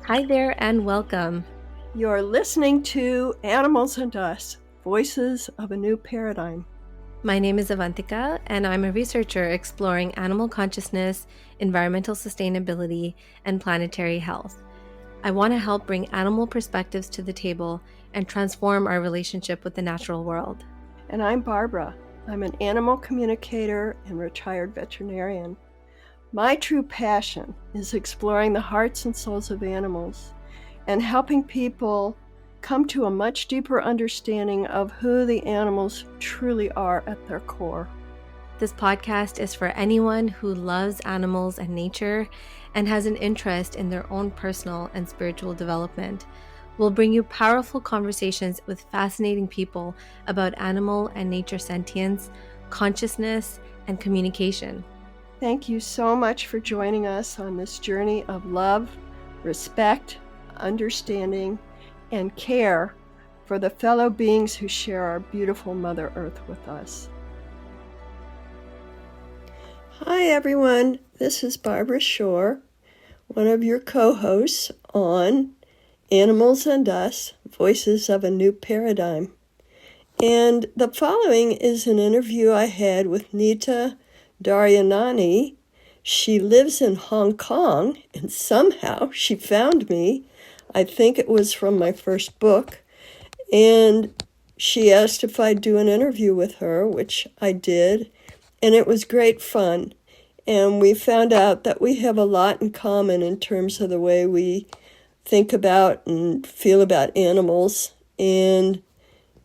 Hi there and welcome. You're listening to Animals and Us, Voices of a New Paradigm. My name is Avantika, and I'm a researcher exploring animal consciousness, environmental sustainability, and planetary health. I want to help bring animal perspectives to the table and transform our relationship with the natural world. And I'm Barbara. I'm an animal communicator and retired veterinarian. My true passion is exploring the hearts and souls of animals and helping people come to a much deeper understanding of who the animals truly are at their core. This podcast is for anyone who loves animals and nature and has an interest in their own personal and spiritual development. We'll bring you powerful conversations with fascinating people about animal and nature sentience, consciousness, and communication. Thank you so much for joining us on this journey of love, respect, understanding, and care for the fellow beings who share our beautiful Mother Earth with us. Hi everyone, this is Barbara Shor, one of your co-hosts on Animals and Us, Voices of a New Paradigm. And the following is an interview I had with Nita Daryanani. She lives in Hong Kong, and somehow she found me. I think it was from my first book. And she asked if I'd do an interview with her, which I did. And it was great fun. And we found out that we have a lot in common in terms of the way we think about and feel about animals. And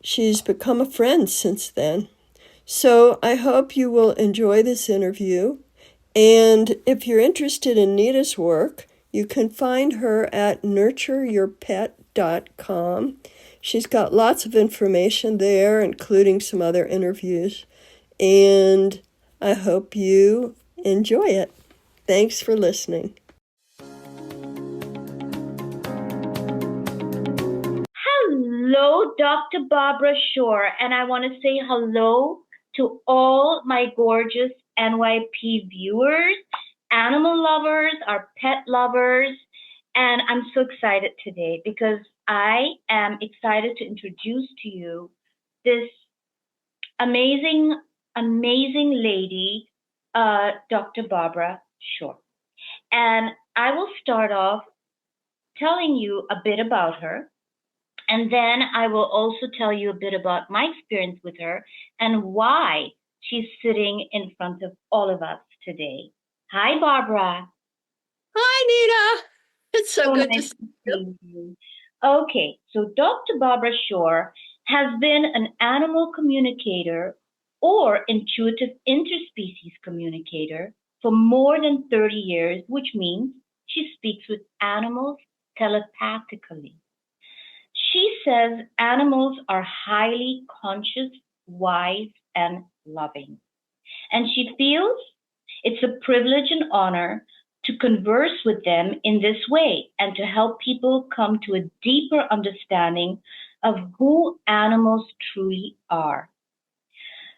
she's become a friend since then. So I hope you will enjoy this interview. And if you're interested in Nita's work, you can find her at nurtureyourpet.com. She's got lots of information there, including some other interviews. And I hope you enjoy it. Thanks for listening. Hello, Dr. Barbara Shor, and I want to say hello to all my gorgeous NYP viewers, animal lovers, our pet lovers, and I'm so excited today because I am excited to introduce to you this amazing lady, Dr. Barbara Shor. And I will start off telling you a bit about her. And then I will also tell you a bit about my experience with her and why she's sitting in front of all of us today. Hi, Barbara. Hi, Nita. It's so good nice to see you. Okay, so Dr. Barbara Shor has been an animal communicator or intuitive interspecies communicator for more than 30 years, which means she speaks with animals telepathically. She says animals are highly conscious, wise, and loving. And she feels it's a privilege and honor to converse with them in this way and to help people come to a deeper understanding of who animals truly are.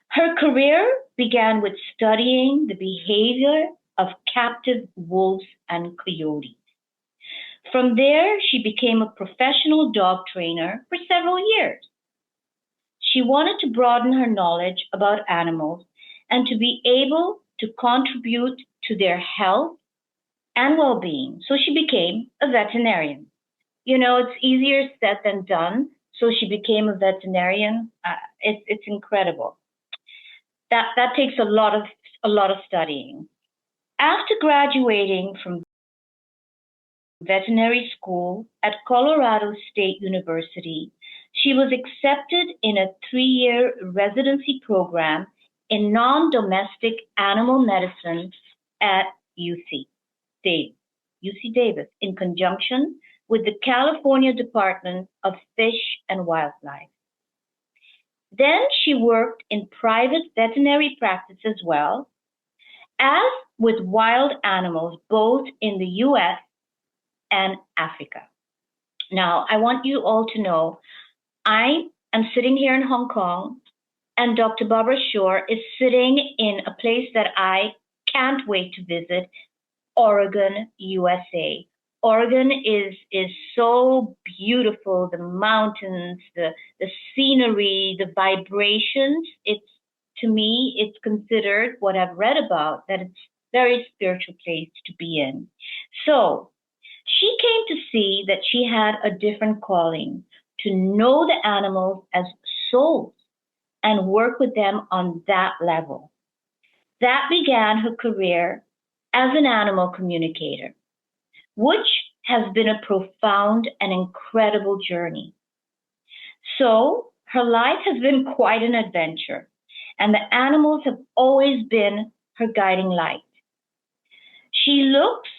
Her career began with studying the behavior of captive wolves and coyotes. From there, she became a professional dog trainer for several years. She wanted to broaden her knowledge about animals and to be able to contribute to their health and well-being. So she became a veterinarian. You know, it's easier said than done. So she became a veterinarian. It's incredible. That takes a lot of studying. After graduating from veterinary school at Colorado State University, she was accepted in a 3-year residency program in non-domestic animal medicine at UC Davis in conjunction with the California Department of Fish and Wildlife. Then she worked in private veterinary practice as well as with wild animals, both in the US and Africa. Now, I want you all to know I am sitting here in Hong Kong, and Dr. Barbara Shor is sitting in a place that I can't wait to visit, Oregon, USA. Oregon is so beautiful, the mountains, the scenery, the vibrations. It's, to me, it's considered, what I've read about, that it's a very spiritual place to be in. So she came to see that she had a different calling, to know the animals as souls and work with them on that level. That began her career as an animal communicator, which has been a profound and incredible journey. So her life has been quite an adventure, and the animals have always been her guiding light. She looks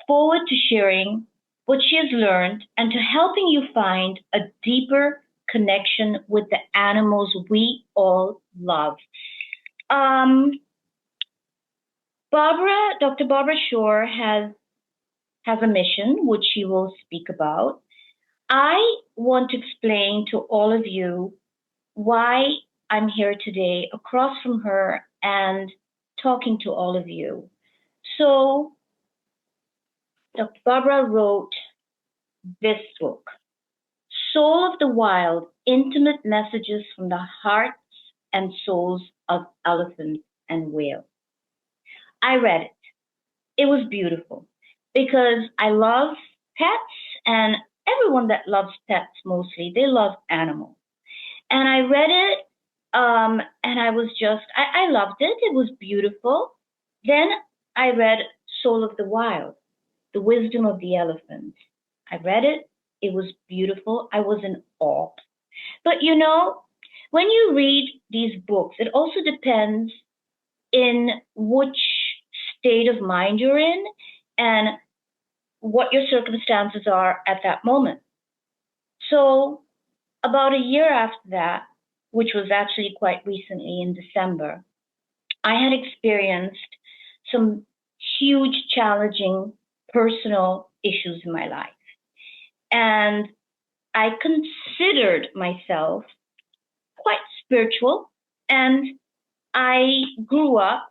forward to sharing what she has learned and to helping you find a deeper connection with the animals we all love. Dr. Barbara Shor has a mission, which she will speak about. I want to explain to all of you why I'm here today across from her and talking to all of you. So, Dr. Barbara wrote this book, Soul of the Wild, Intimate Messages from the Hearts and Souls of Elephants and Whales. I read it. It was beautiful because I love pets, and everyone that loves pets mostly, they love animals. And I read it, and I was just, I loved it. It was beautiful. Then I read Soul of the Wild, The Wisdom of the Elephant. I read it. It was beautiful. I was in awe. But you know, when you read these books, it also depends in which state of mind you're in and what your circumstances are at that moment. So about a year after that, which was actually quite recently in December, I had experienced some huge challenging personal issues in my life. And I considered myself quite spiritual, and I grew up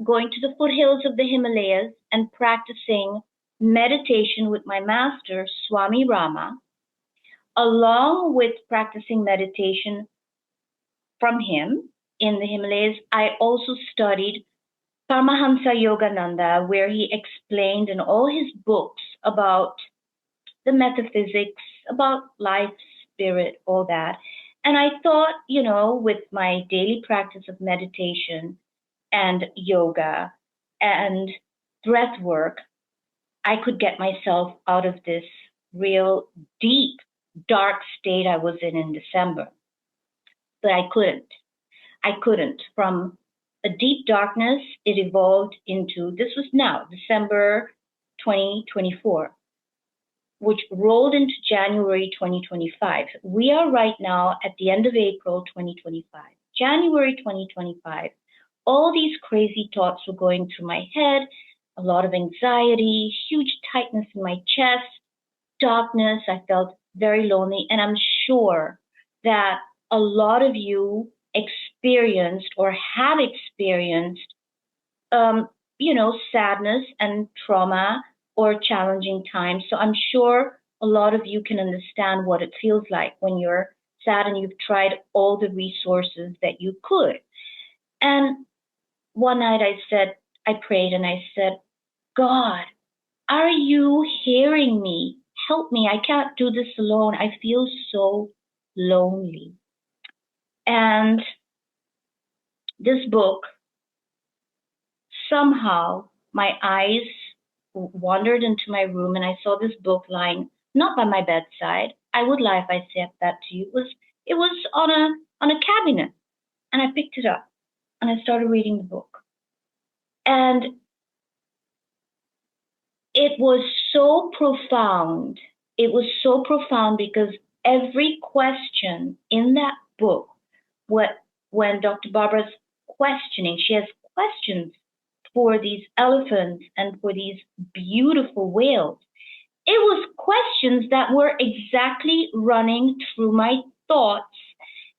going to the foothills of the Himalayas and practicing meditation with my master, Swami Rama. Along with practicing meditation from him in the Himalayas, I also studied Paramahamsa Yogananda, where he explained in all his books about the metaphysics, about life, spirit, all that. And I thought, you know, with my daily practice of meditation and yoga and breath work, I could get myself out of this real deep, dark state I was in December. But I couldn't. I couldn't. From a deep darkness, it evolved into, this was now, December 2024, which rolled into January 2025. We are right now at the end of April 2025. January 2025, all these crazy thoughts were going through my head, a lot of anxiety, huge tightness in my chest, darkness. I felt very lonely, and I'm sure that a lot of you experienced or have experienced, sadness and trauma or challenging times. So I'm sure a lot of you can understand what it feels like when you're sad and you've tried all the resources that you could. And one night I prayed and I said, God, are you hearing me? Help me. I can't do this alone. I feel so lonely. And this book, somehow my eyes wandered into my room and I saw this book lying not by my bedside. I would lie if I said that to you. It was on a cabinet, and I picked it up and I started reading the book. And it was so profound. It was so profound because every question in that book, when Dr. Barbara's questioning, she has questions for these elephants and for these beautiful whales. It was questions that were exactly running through my thoughts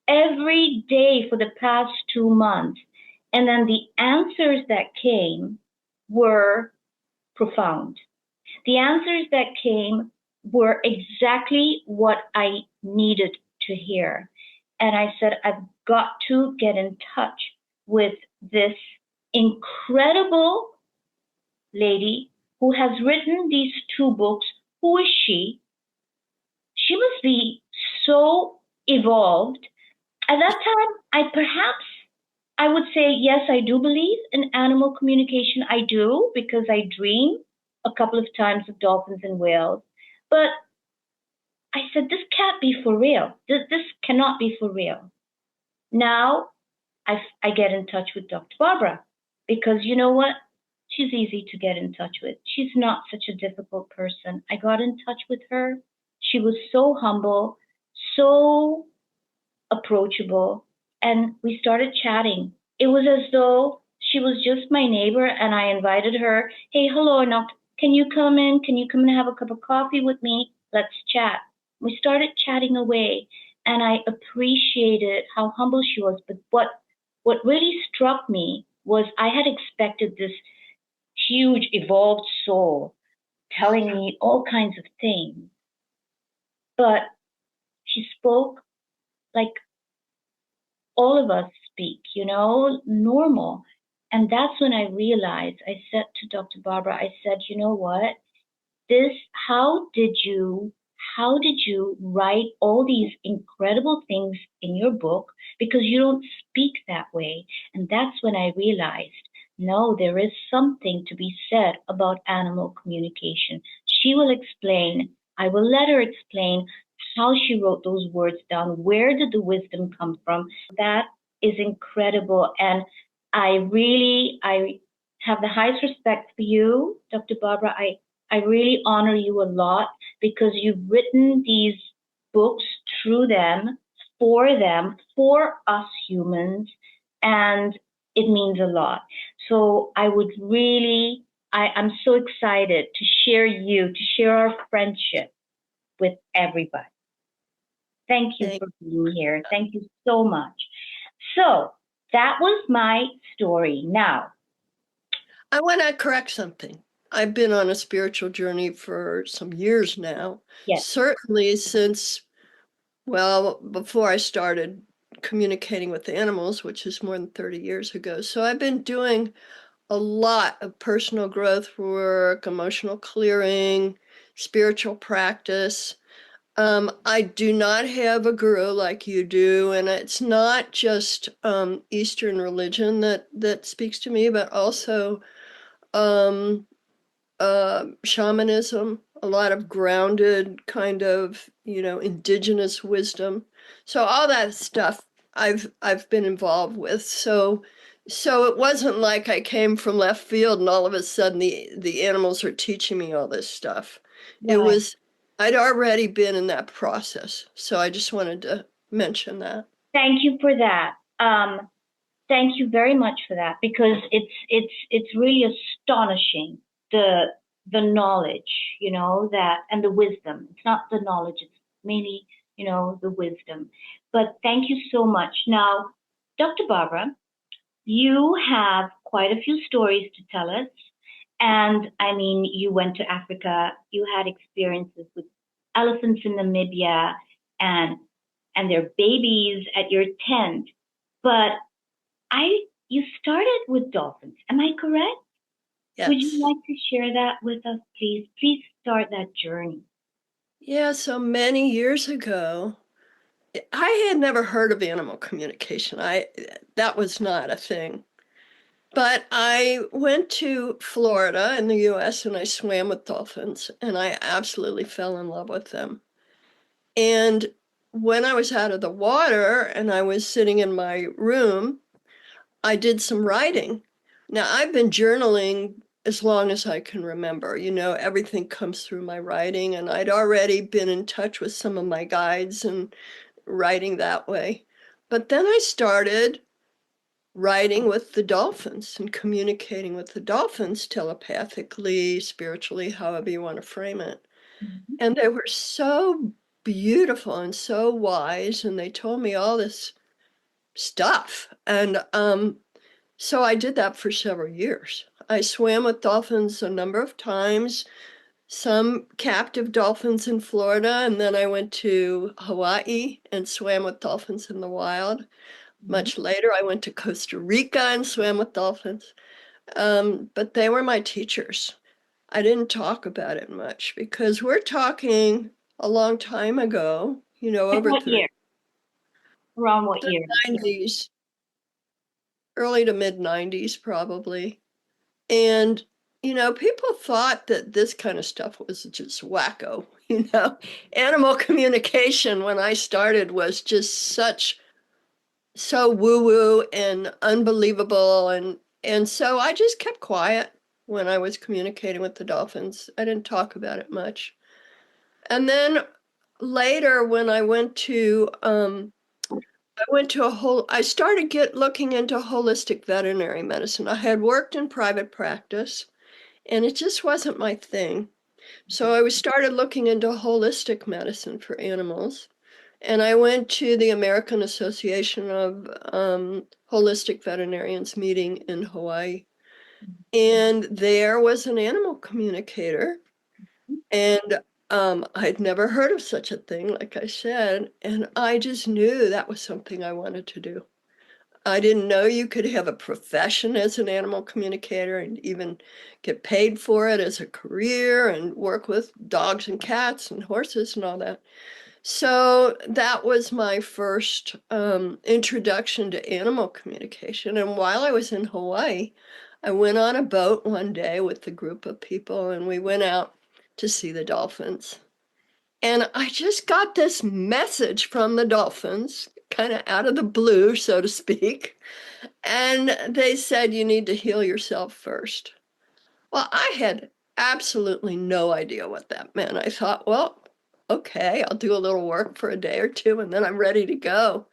every day for the past 2 months. And then the answers that came were profound. The answers that came were exactly what I needed to hear. And I said, I've got to get in touch with this incredible lady who has written these 2 books. Who is she? She must be so evolved. At that time, I would say, yes, I do believe in animal communication. I do, because I dream a couple of times of dolphins and whales. But I said, this can't be for real. This cannot be for real. Now I get in touch with Dr. Barbara, because you know what? She's easy to get in touch with. She's not such a difficult person. I got in touch with her. She was so humble, so approachable, and we started chatting. It was as though she was just my neighbor, and I invited her. Hey, hello, Anouk. Can you come in? Can you come and have a cup of coffee with me? Let's chat. We started chatting away, and I appreciated how humble she was. But what really struck me was I had expected this huge evolved soul telling me all kinds of things, but she spoke like all of us speak, normal. And that's when I realized, I said to Dr. Barbara, I said, you know what? This, how did you write all these incredible things in your book? Because you don't speak that way. And that's when I realized, no, there is something to be said about animal communication. She will explain, I will let her explain how she wrote those words down. Where did the wisdom come from? That is incredible. And I have the highest respect for you, Dr. Barbara. I really honor you a lot, because you've written these books through them, for us humans, and it means a lot. So I'm so excited to share our friendship with everybody. Thank you for being here. Thank you so much. So that was my story. Now, I want to correct something. I've been on a spiritual journey for some years now. yes, Certainly since, well, before I started communicating with animals, which is more than 30 years ago. So I've been doing a lot of personal growth work, emotional clearing, spiritual practice. I do not have a guru like you do, and it's not just Eastern religion that speaks to me, but also um, shamanism, a lot of grounded kind of, indigenous wisdom. So all that stuff I've been involved with. So it wasn't like I came from left field and all of a sudden the animals are teaching me all this stuff. It right. was I'd already been in that process. So I just wanted to mention that. Thank you for that. Thank you very much for that, because it's really astonishing, the knowledge, that, and the wisdom. It's not the knowledge, it's mainly, the wisdom. But thank you so much. Now, Dr. Barbara, you have quite a few stories to tell us. And I mean, you went to Africa, you had experiences with elephants in Namibia, and their babies at your tent. But you started with dolphins. Am I correct? Yes. Would you like to share that with us, please? Please start that journey. Yeah, so many years ago, I had never heard of animal communication. That was not a thing. But I went to Florida in the US and I swam with dolphins and I absolutely fell in love with them. And when I was out of the water and I was sitting in my room, I did some writing. Now, I've been journaling as long as I can remember. Everything comes through my writing, and I'd already been in touch with some of my guides and writing that way. But then I started writing with the dolphins and communicating with the dolphins telepathically, spiritually, however you want to frame it. Mhm. And they were so beautiful and so wise, and they told me all this stuff. And so I did that for several years. I swam with dolphins a number of times, some captive dolphins in Florida, and then I went to Hawaii and swam with dolphins in the wild. Mhm. Much later, I went to Costa Rica and swam with dolphins. But they were my teachers. I didn't talk about it much because we're talking a long time ago, Like over what 30, year? Around what the year? 90s, early to mid 90s, probably. And, people thought that this kind of stuff was just wacko. Animal communication when I started was just so woo-woo and unbelievable. And so I just kept quiet when I was communicating with the dolphins. I didn't talk about it much. And then later when I started looking into holistic veterinary medicine. I had worked in private practice and it just wasn't my thing. So I started looking into holistic medicine for animals. And I went to the American Association of Holistic Veterinarians meeting in Hawaii. And there was an animal communicator. And I'd never heard of such a thing, like I said. And I just knew that was something I wanted to do. I didn't know you could have a profession as an animal communicator and even get paid for it as a career and work with dogs and cats and horses and all that. So that was my first introduction to animal communication. And while I was in Hawaii, I went on a boat one day with a group of people and we went out to see the dolphins. And I just got this message from the dolphins, kind of out of the blue, so to speak. And they said, you need to heal yourself first. Well, I had absolutely no idea what that meant. I thought, well, okay, I'll do a little work for a day or two and then I'm ready to go.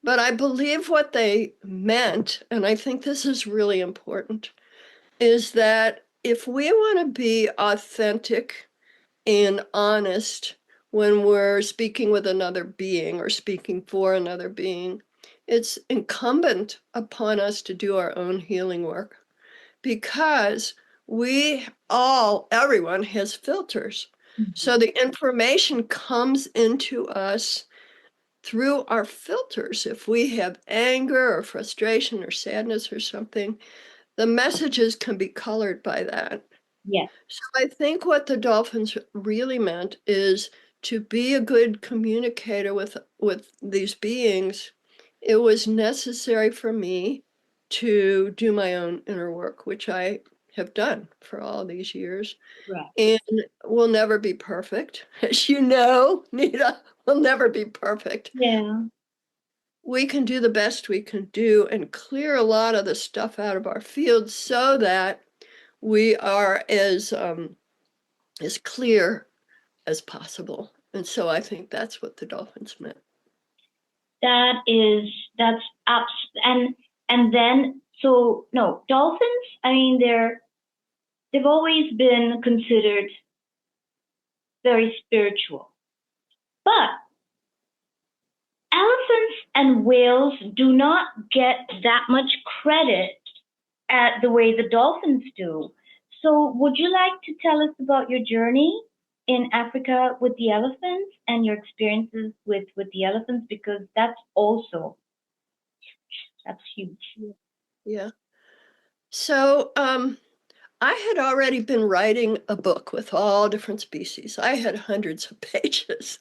But I believe what they meant, and I think this is really important, is that if we want to be authentic and honest when we're speaking with another being or speaking for another being, it's incumbent upon us to do our own healing work because everyone has filters. Mhm. So the information comes into us through our filters. If we have anger or frustration or sadness or something, the messages can be colored by that. Yes. So I think what the dolphins really meant is to be a good communicator with these beings. It was necessary for me to do my own inner work, which I have done for all these years, Right. and will never be perfect. As you know, Nita, will never be perfect. Yeah. We can do the best we can do and clear a lot of the stuff out of our field so that we are as clear as possible. And so I think that's what the dolphins meant. That's and then so no, dolphins, I mean they've always been considered very spiritual. But elephants and whales do not get that much credit at the way the dolphins do. So, would you like to tell us about your journey in Africa with the elephants and your experiences with the elephants? Because that's huge. Yeah. So I had already been writing a book with all different species. I had hundreds of pages.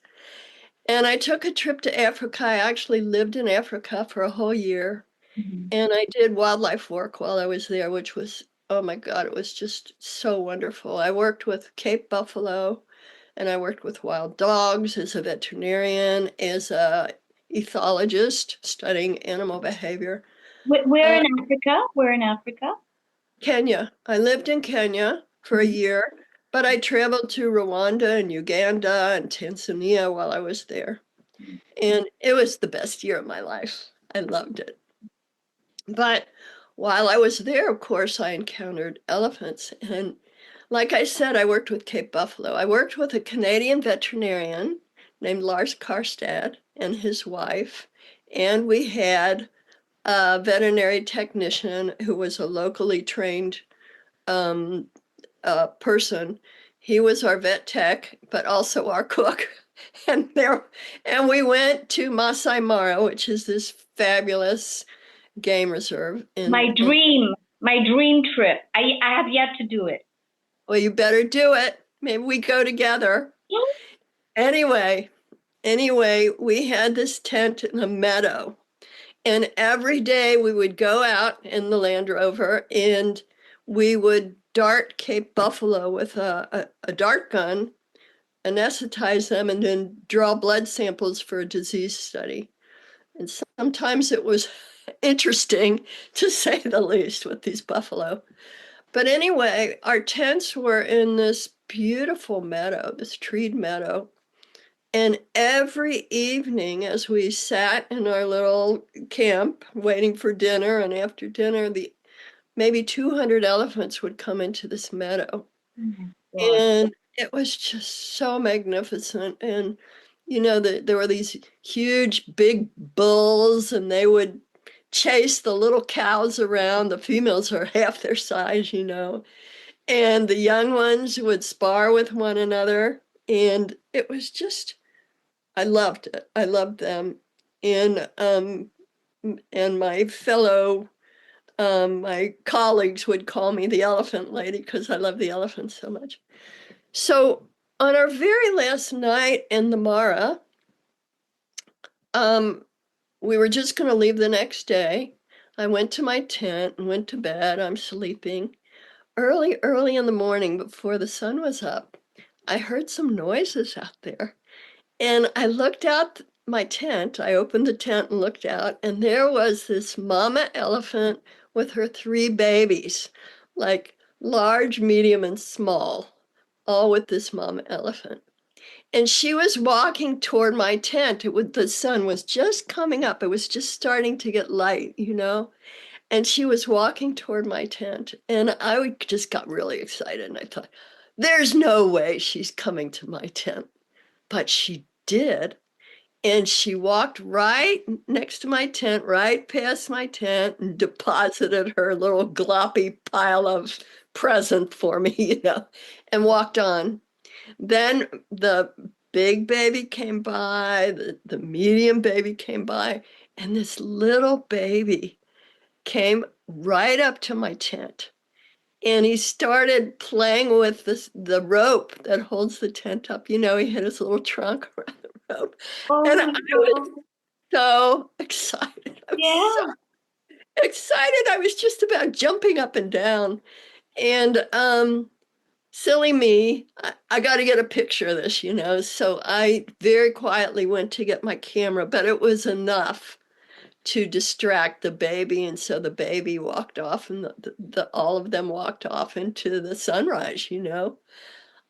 And I took a trip to Africa. I actually lived in Africa for a whole year. Mhm. And I did wildlife work while I was there, which was, oh my God, it was just so wonderful. I worked with Cape buffalo and I worked with wild dogs as a veterinarian, as a ethologist studying animal behavior. Where Uh, in Africa? Where in Africa? Kenya. I lived in Kenya for a Mhm. year, but I traveled to Rwanda and Uganda and Tanzania while I was there. And it was the best year of my life. I loved it. But while I was there, of course, I encountered elephants. And like I said, I worked with Cape Buffalo. I worked with a Canadian veterinarian named Lars Karstad and his wife, and we had a veterinary technician who was a locally trained um, person. He was our vet tech, but also our cook. And we went to Masai Mara, which is this fabulous game reserve. My dream trip. I have yet to do it. Well, you better do it. Maybe we go together. Anyway, we had this tent in a meadow, and every day we would go out in the Land Rover and we would dart Cape Buffalo with a dart gun, anesthetize them, and then draw blood samples for a disease study. And sometimes it was interesting, to say the least, with these buffalo. But anyway, our tents were in this beautiful meadow, this treed meadow. And every evening, as we sat in our little camp waiting for dinner, and after dinner, maybe 200 elephants would come into this meadow. And it was just so magnificent. And, there were these huge, big bulls, and they would chase the little cows around. The females are half their size. And the young ones would spar with one another. And it was just, I loved it. I loved them. And my colleagues would call me the elephant lady because I love the elephants so much. So on our very last night in the Mara, we were just going to leave the next day. I went to my tent and went to bed. I'm sleeping. Early in the morning, before the sun was up, I heard some noises out there. And I looked out my tent. I opened the tent and looked out, and there was this mama elephant with her 3 babies, like large, medium, and small, all with this mama elephant. And she was walking toward my tent. The sun was just coming up. It was just starting to get light. And she was walking toward my tent. And I just got really excited. And I thought, there's no way she's coming to my tent. But she did. And she walked right next to my tent, right past my tent, and deposited her little gloppy pile of present for me, and walked on. Then the big baby came by, the medium baby came by, and this little baby came right up to my tent. And he started playing with the rope that holds the tent up. He had his little trunk around the rope. And I was so excited. I was so excited. I was just about jumping up and down. And silly me, I got to get a picture of this, So I very quietly went to get my camera, but it was enough to distract the baby. And so the baby walked off, and all of them walked off into the sunrise.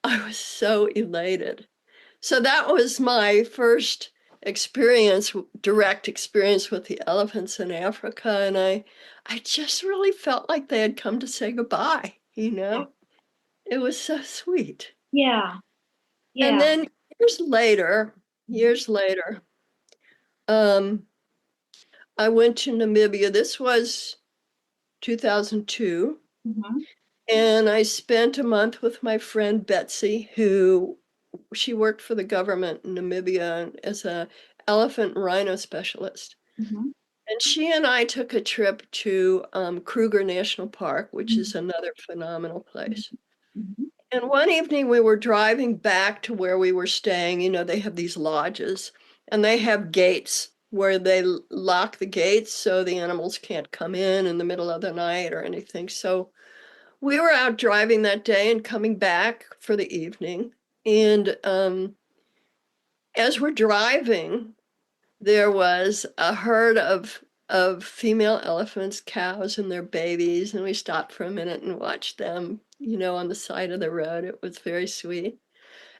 I was so elated. So that was my first direct experience with the elephants in Africa. And I just really felt like they had come to say goodbye. It was so sweet. Yeah. And then years later, I went to Namibia. This was 2002. And I spent a month with my friend Betsy, she worked for the government in Namibia as an elephant and rhino specialist. And she and I took a trip to Kruger National Park, which is another phenomenal place. And one evening we were driving back to where we were staying. They have these lodges, and they have gates where they lock the gates so the animals can't come in the middle of the night or anything. So we were out driving that day and coming back for the evening. And as we're driving, there was a herd of female elephants, cows, and their babies. And we stopped for a minute and watched them, on the side of the road. It was very sweet.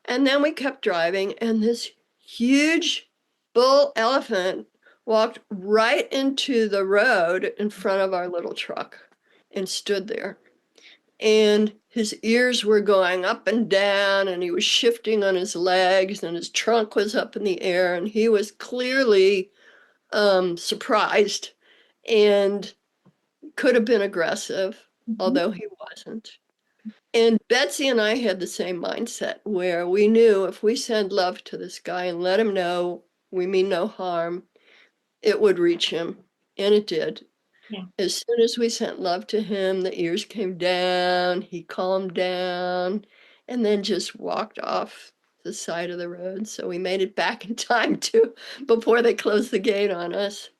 And then we kept driving, and this huge bull elephant walked right into the road in front of our little truck and stood there. and his ears were going up and down, and he was shifting on his legs, and his trunk was up in the air, and he was clearly surprised and could have been aggressive, Mhm. although he wasn't. And Betsy and I had the same mindset where we knew if we send love to this guy and let him know we mean no harm, it would reach him. And it did. Yeah. As soon as we sent love to him, the ears came down, he calmed down, and then just walked off the side of the road. So we made it back in time to before they closed the gate on us.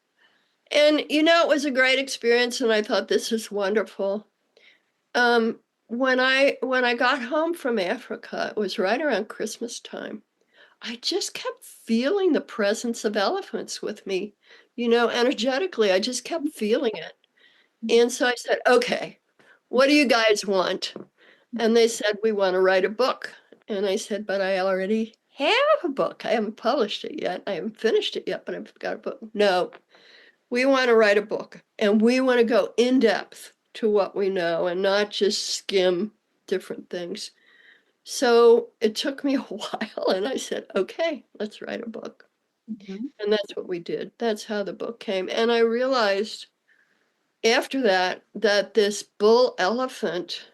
And it was a great experience, and I thought this is wonderful. When I got home from Africa, it was right around Christmas time. I just kept feeling the presence of elephants with me. Energetically, I just kept feeling it. And so I said, okay, what do you guys want? And they said, we want to write a book. And I said, but I already have a book. I haven't published it yet. I haven't finished it yet, but I've got a book. No, we want to write a book, and we want to go in depth to what we know and not just skim different things. So it took me a while, and I said, okay, let's write a book. Mhm. And that's what we did. That's how the book came. And I realized after that this bull elephant,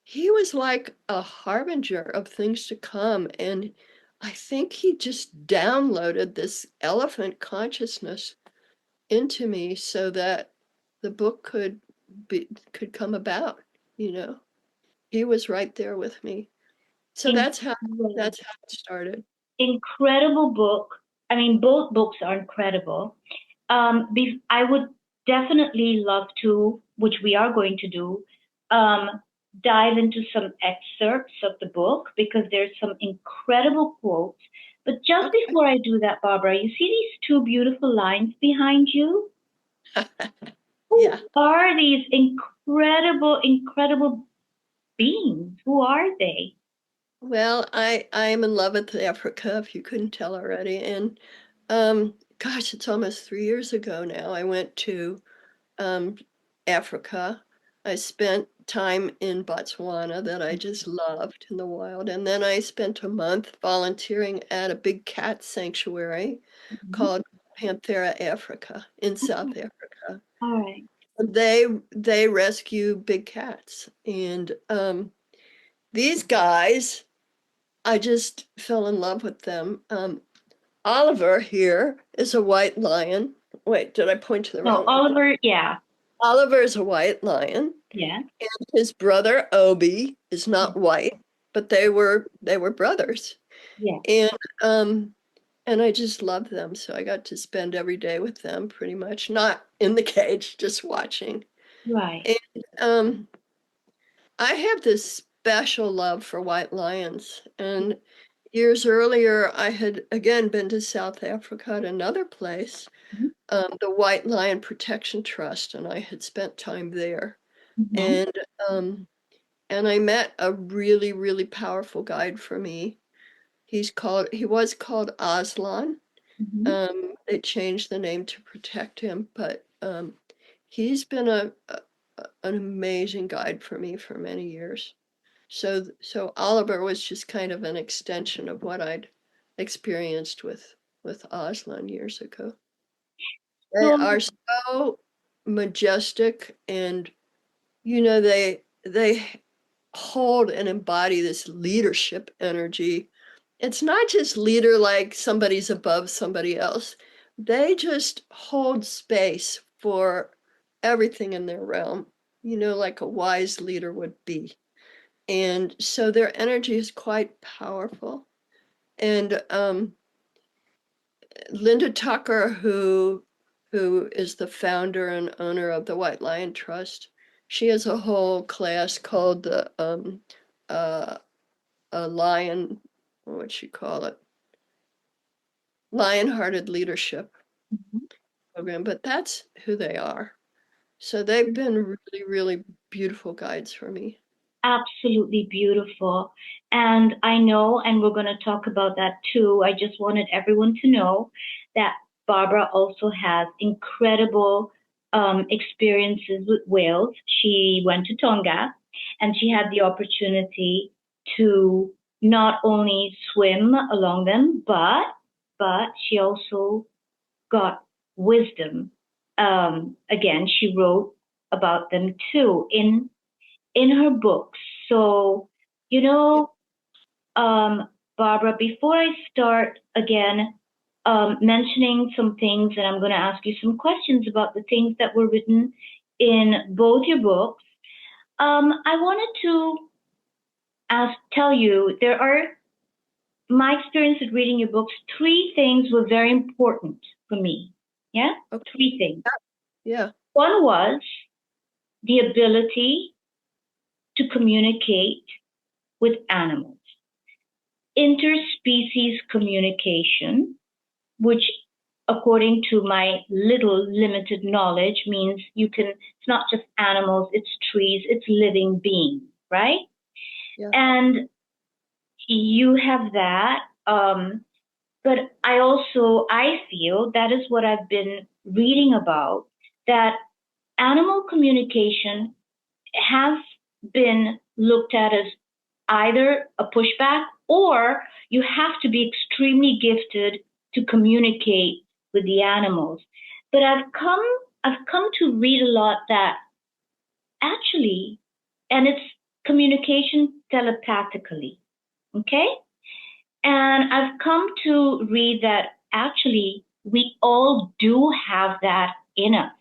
he was like a harbinger of things to come. And I think he just downloaded this elephant consciousness into me so that the book could come about, you know. He was right there with me. So Incredible. that's how it started. Incredible book. I mean, both books are incredible. I would definitely love to, which we are going to do, um, dive into some excerpts of the book because there's some incredible quotes. But just Okay. before I do that, Barbara, you see these two beautiful lines behind you? Yeah. Who are these incredible beings? Who are they? Well, I am in love with Africa, if you couldn't tell already. And gosh, it's almost 3 years ago now. I went to um, Africa. I spent time in Botswana that I just loved in the wild. And then I spent a month volunteering at a big cat sanctuary Mhm. called Panthera Africa in South Africa. All right. They rescue big cats. And these guys, I just fell in love with them. Oliver here is a white lion. Wait, did I point to the No, wrong one? Oliver, yeah, Oliver is a white lion. yeah, His brother Obi is not white, but they were brothers. yeah, And um and I just love them. So I got to spend every day with them pretty much, not in the cage, just watching. right. And I have this special love for white lions. And years earlier, I had again been to South Africa at another place, Mhm. the White Lion Protection Trust, and I had spent time there. Mhm. And and I met a really, really powerful guide for me. He was called Aslan. Mhm. They changed the name to protect him, but he's been an amazing guide for me for many years. So Oliver was just kind of an extension of what I'd experienced with Aslan years ago. They So, are so majestic, and they hold and embody this leadership energy. It's not just leader like somebody's above somebody else. They just hold space for everything in their realm, like a wise leader would be. And so their energy is quite powerful. And Linda Tucker, who is the founder and owner of the White Lion Trust, she has a whole class called the uh, a lion, what she call it, lion-hearted leadership mhm. program. But that's who they are. So they've been really, really beautiful guides for me. Absolutely beautiful. And I know, and we're going to talk about that too. I just wanted everyone to know that Barbara also has incredible experiences with whales. She went to Tonga. And she had the opportunity to not only swim along them, but she also got wisdom. Again, she wrote about them too in her books. So, you know, Barbara, before I start again mentioning some things, and I'm going to ask you some questions about the things that were written in both your books, I wanted to tell you there are my experience with reading your books. Three things were very important for me. Yeah, Okay. three things. Yeah. One was the ability to communicate with animals, interspecies communication, which according to my little limited knowledge means it's not just animals, it's trees, it's living beings, right? Yeah. And you have that. But I feel that is what I've been reading about, that animal communication has been looked at as either a pushback or you have to be extremely gifted to communicate with the animals. But I've come to read a lot that actually, and it's communication telepathically, okay? And I've come to read that actually we all do have that in us.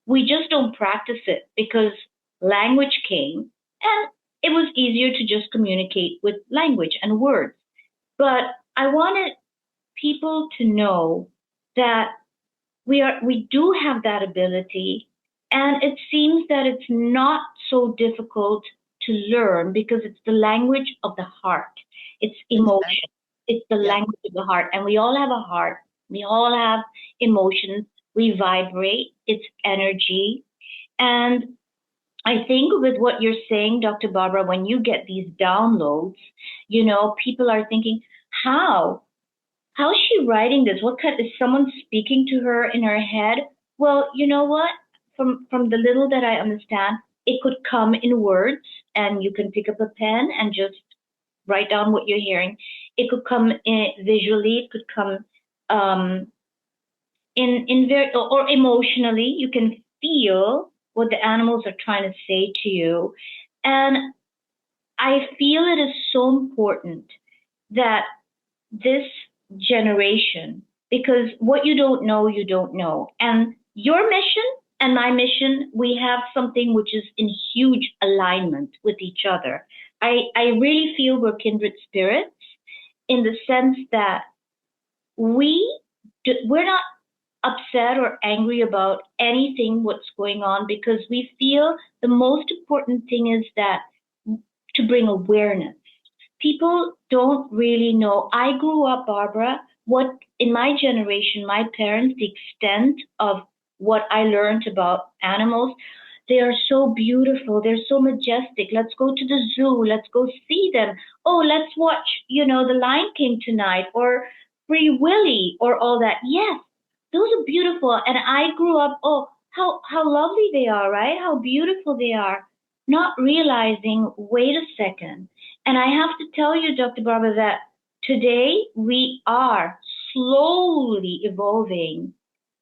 We just don't practice it because language came and it was easier to just communicate with language and words. But I wanted people to know that we do have that ability, and it seems that it's not so difficult to learn because it's the language of the heart. It's Exactly. emotion. It's the Yeah. language of the heart, and we all have a heart. We all have emotions. We vibrate. It's energy, and I think with what you're saying, Dr. Barbara, when you get these downloads, people are thinking, how? How is she writing this? What kind is someone speaking to her in her head? Well, you know what? From the little that I understand, it could come in words, and you can pick up a pen and just write down what you're hearing. It could come visually. It could come um, in very or emotionally. You can feel what the animals are trying to say to you, and I feel it is so important that this generation, because what you don't know, you don't know. And your mission and my mission, we have something which is in huge alignment with each other. I really feel we're kindred spirits in the sense that we we're not upset or angry about anything what's going on because we feel the most important thing is that to bring awareness. People don't really know. I grew up, Barbara, what in my generation, my parents, the extent of what I learned about animals, they are so beautiful. They're so majestic. Let's go to the zoo. Let's go see them. Oh, let's watch, The Lion King tonight or Free Willy or all that. Yes, those are beautiful. And I grew up, oh, how lovely they are, right? How beautiful they are. Not realizing, wait a second. And I have to tell you, Dr. Barbara, that today we are slowly evolving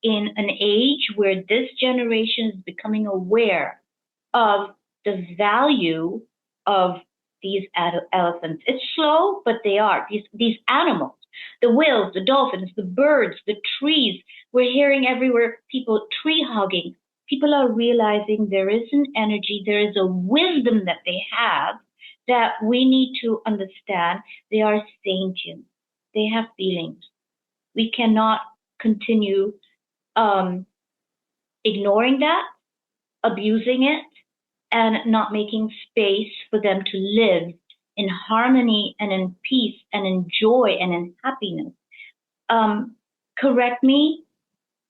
in an age where this generation is becoming aware of the value of these elephants. It's slow, but they are. These animals, the whales, the dolphins, the birds, the trees. We're hearing everywhere people tree hugging. People are realizing there is an energy, there is a wisdom that they have that we need to understand. They are sentient. They have feelings. We cannot continue um, ignoring that, abusing it, and not making space for them to live in harmony and in peace and in joy and in happiness. Um, Correct me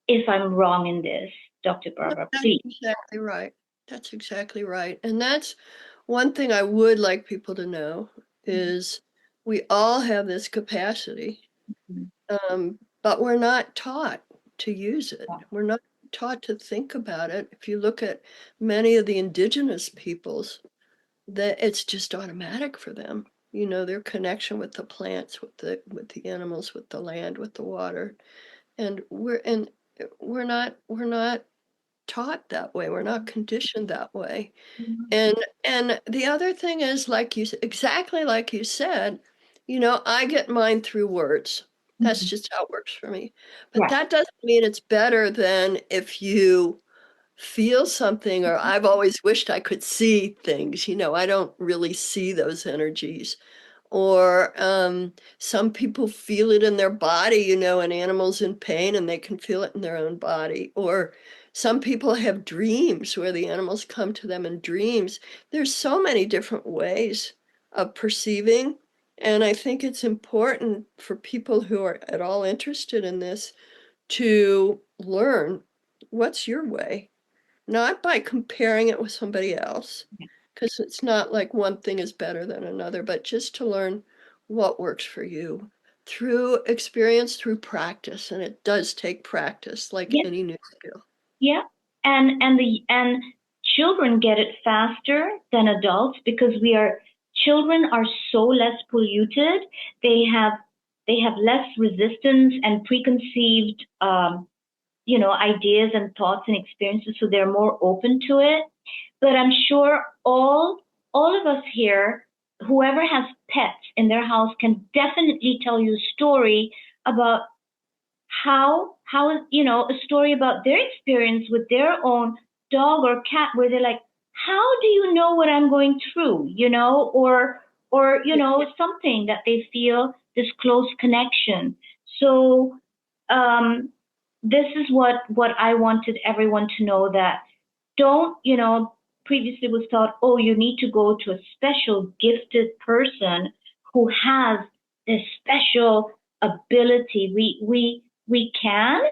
if I'm wrong in this, Dr. Barbara, That's please. exactly right. That's exactly right. And that's one thing I would like people to know is we all have this capacity, but we're not taught to use it. We're not taught to think about it. If you look at many of the indigenous peoples, that it's just automatic for them. You know, their connection with the plants, with the animals, with the land, with the water. And we're not taught that way. We're not conditioned that way. Mhm. And the other thing is, like exactly like you said, you know, I get mine through words. That's Mhm. just how it works for me. But Right. that doesn't mean it's better than if you feel something, or I've always wished I could see things. You know, I don't really see those energies. Or some people feel it in their body, you know, an animal's in pain and they can feel it in their own body. Or some people have dreams where the animals come to them in dreams. There's so many different ways of perceiving. And I think it's important for people who are at all interested in this to learn what's your way, not by comparing it with somebody else, because it's not like one thing is better than another, but just to learn what works for you through experience, through practice. And it does take practice, like Yeah. any new skill. Yeah. And children get it faster than adults because children are so less polluted. They have less resistance and preconceived ideas and thoughts and experiences, so they're more open to it. But I'm sure all of us here, whoever has pets in their house, can definitely tell you a story about a story about their experience with their own dog or cat, where they're like, how do you know what I'm going through, or something that they feel this close connection. So um this is what I wanted everyone to know, that don't, previously was thought, oh, you need to go to a special gifted person who has this special ability. We can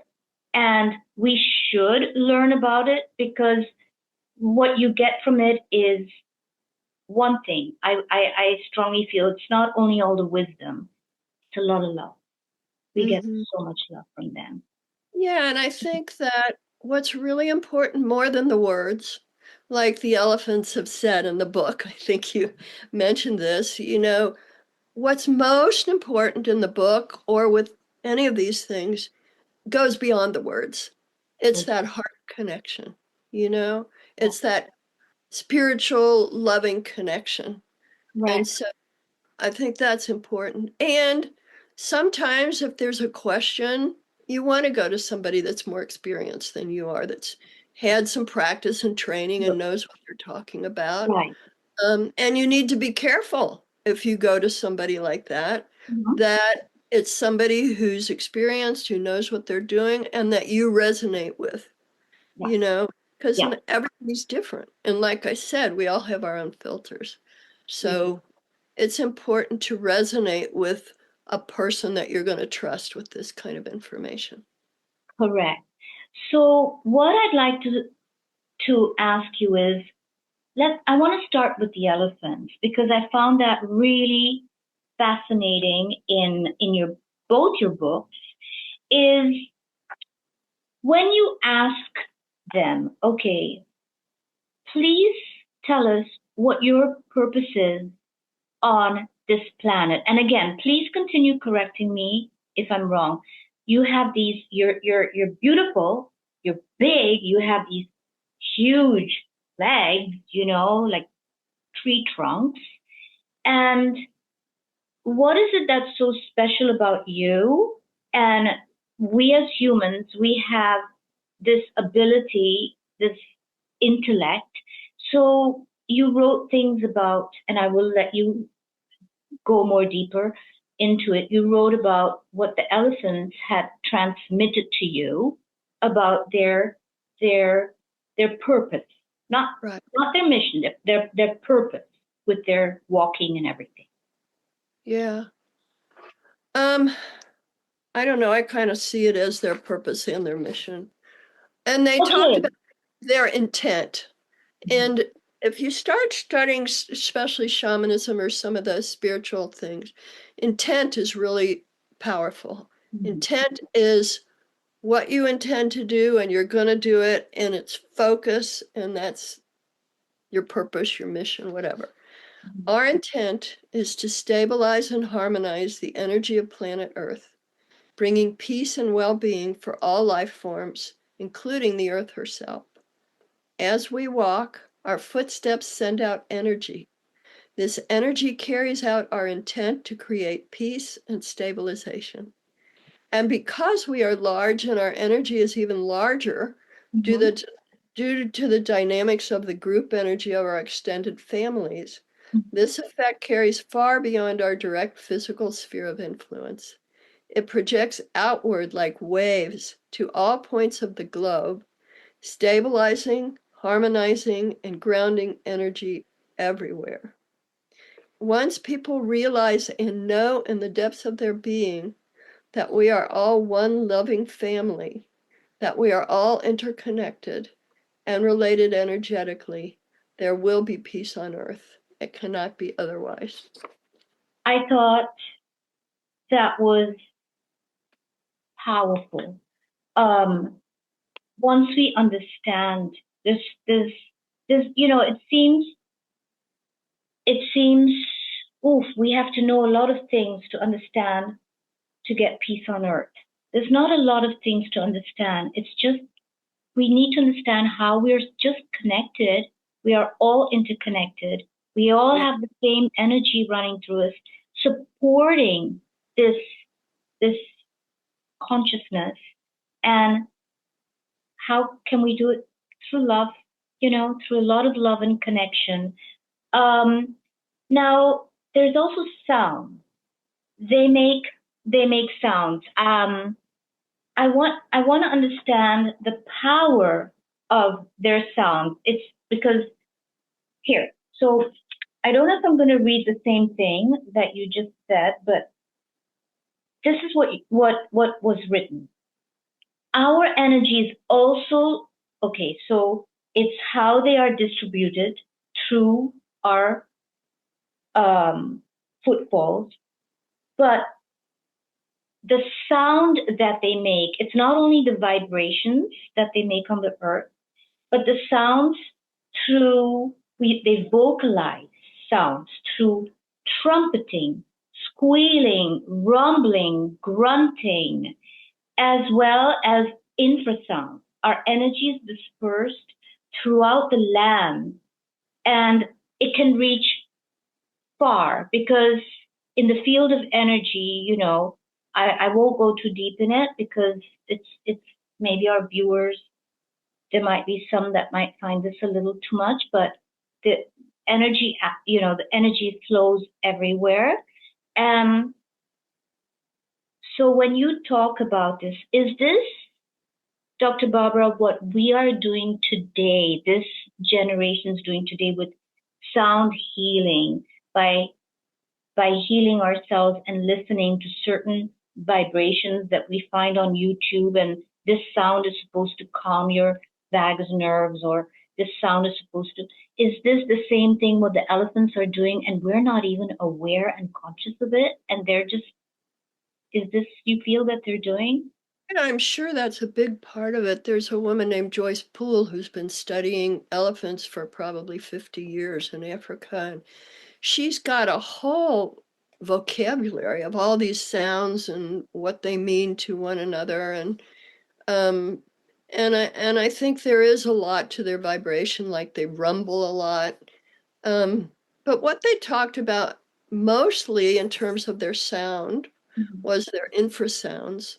and we should learn about it, because what you get from it is one thing. I strongly feel it's not only all the wisdom, it's a lot of love. We get Mhm. so much love from them. Yeah, and I think that what's really important more than the words, like the elephants have said in the book, I think you mentioned this, you know, what's most important in the book or with any of these things goes beyond the words. It's that heart connection, you know? Yeah. It's that spiritual, loving connection. Right. And so I think that's important. And sometimes if there's a question, you want to go to somebody that's more experienced than you are, that's had some practice and training and knows what they're talking about. Right. And you need to be careful if you go to somebody like that, Mhm. that it's somebody who's experienced, who knows what they're doing, and that you resonate with, Yeah. you know, because Yeah. everybody's different. And like I said, we all have our own filters. So it's important to resonate with a person that you're going to trust with this kind of information. Correct. So what I'd like to ask you is, I want to start with the elephants, because I found that really fascinating in your books, is when you ask them, okay, please tell us what your purpose is on this planet. And again, please continue correcting me if I'm wrong. You have these, you're beautiful, you're big, you have these huge legs, like tree trunks. And what is it that's so special about you? And we as humans, we have this ability, this intellect. So you wrote things about, and I will let you go more deeper into it. You wrote about what the elephants had transmitted to you about their their purpose, not Right. not their mission, their purpose with their walking and everything. Yeah. Um, I don't know. I kind of see it as their purpose and their mission. And they talked Okay. about their intent. And if you start studying, especially shamanism or some of the spiritual things, intent is really powerful. Mhm. Intent is what you intend to do, and you're going to do it, and it's focus, and that's your purpose, your mission, whatever. Our intent is to stabilize and harmonize the energy of planet Earth, bringing peace and well-being for all life forms, including the Earth herself. As we walk, our footsteps send out energy. This energy carries out our intent to create peace and stabilization. And because we are large and our energy is even larger due to the dynamics of the group energy of our extended families, this effect carries far beyond our direct physical sphere of influence. It projects outward like waves to all points of the globe, stabilizing, harmonizing, and grounding energy everywhere. Once people realize and know in the depths of their being that we are all one loving family, that we are all interconnected and related energetically, there will be peace on earth. It cannot be otherwise. I thought that was powerful. Once we understand this, it seems, oof, we have to know a lot of things to understand to get peace on earth. There's not a lot of things to understand. It's just we need to understand how we're just connected. We are all interconnected. We all have the same energy running through us, supporting this consciousness. And how can we do it? Through love, through a lot of love and connection. Now, there's also sound. They make sounds. I want to understand the power of their sound. It's because here. So I don't know if I'm going to read the same thing that you just said, but this is what was written. Our energy is also okay. So it's how they are distributed through our footfalls, but the sound that they make, it's not only the vibrations that they make on the earth, but the sounds they vocalize sounds through trumpeting, squealing, rumbling, grunting, as well as infrasound. Our energy is dispersed throughout the land, and it can reach far because in the field of energy, I won't go too deep in it because it's maybe our viewers, there might be some that might find this a little too much, but the energy, the energy flows everywhere. So when you talk about this, is this, Dr. Barbara, what we are doing today, this generation is doing today with sound healing, by healing ourselves and listening to certain vibrations that we find on YouTube, and this sound is supposed to calm your vagus nerves, or this sound is supposed to, is this the same thing what the elephants are doing and we're not even aware and conscious of it, and they're just, is this you feel that they're doing? And I'm sure that's a big part of it. There's a woman named Joyce Poole who's been studying elephants for probably 50 years in Africa, and she's got a whole vocabulary of all these sounds and what they mean to one another. Um, I think there is a lot to their vibration, like they rumble a lot. But what they talked about mostly in terms of their sound was their infrasounds.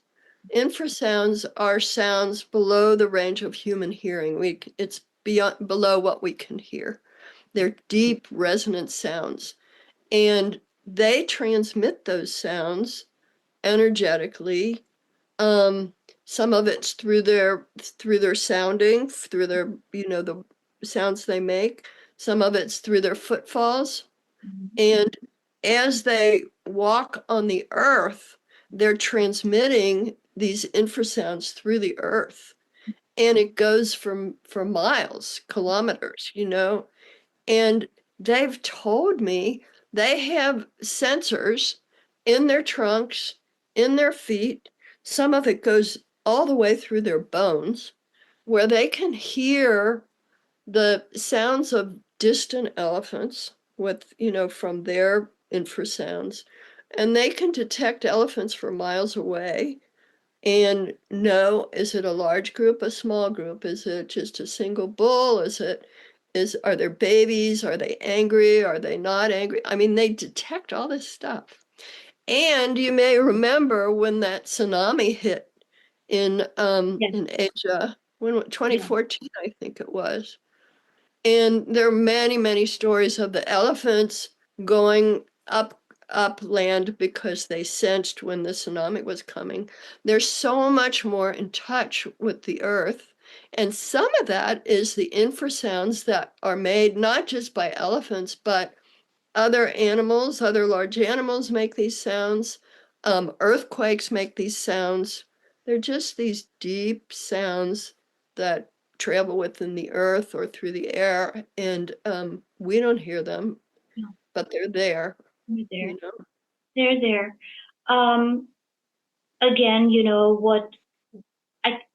Infrasounds are sounds below the range of human hearing. It's below what we can hear. They're deep resonant sounds, and they transmit those sounds energetically. Some of it's through their sounding, through their, the sounds they make. Some of it's through their footfalls. And as they walk on the earth, they're transmitting these infrasounds through the earth. And it goes for miles, kilometers, And they've told me they have sensors in their trunks, in their feet. Some of it goes all the way through their bones, where they can hear the sounds of distant elephants, with, from their infrasounds, and they can detect elephants from miles away and know, is it a large group, a small group? Is it just a single bull? Are there babies? Are they angry? Are they not angry? I mean, they detect all this stuff. And you may remember when that tsunami hit Yes. in Asia, when Yeah. 2014, I think it was. And there are many, many stories of the elephants going upland because they sensed when the tsunami was coming. They're so much more in touch with the earth. And some of that is the infrasounds that are made not just by elephants, but other animals, other large animals make these sounds. Earthquakes make these sounds. They're just these deep sounds that travel within the earth or through the air, and we don't hear them, No, but they're there, they're you there. know. They're there. Um, Again, you know what?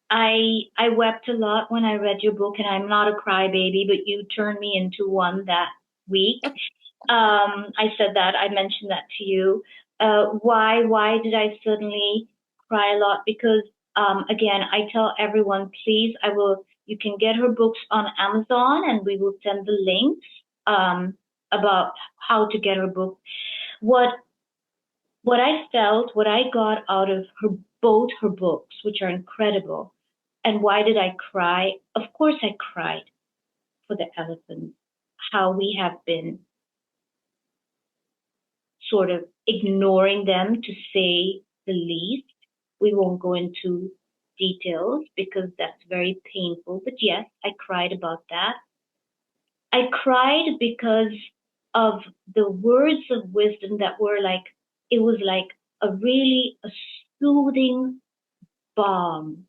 I I wept a lot when I read your book, and I'm not a crybaby, but you turned me into one that week. I said that, I mentioned that to you. Why did I suddenly cry a lot? Because again, I tell everyone, please, you can get her books on Amazon, and we will send the links about how to get her book. What what I felt, what I got out of both her books, which are incredible, and why did I cry? Of course, I cried for the elephants, how we have been sort of ignoring them, to say the least. We won't go into details because that's very painful. But yes, I cried about that. I cried because of the words of wisdom that were like, it was like a soothing balm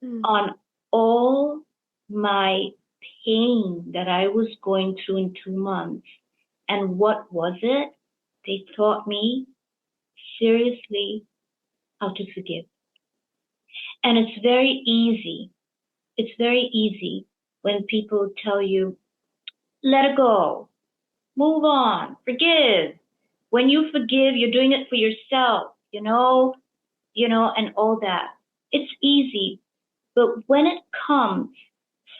Mm. on all my pain that I was going through in 2 months. And what was it? They taught me seriously how to forgive. And it's very easy. It's very easy when people tell you, let it go, move on, forgive. When you forgive, you're doing it for yourself, and all that. It's easy. But when it comes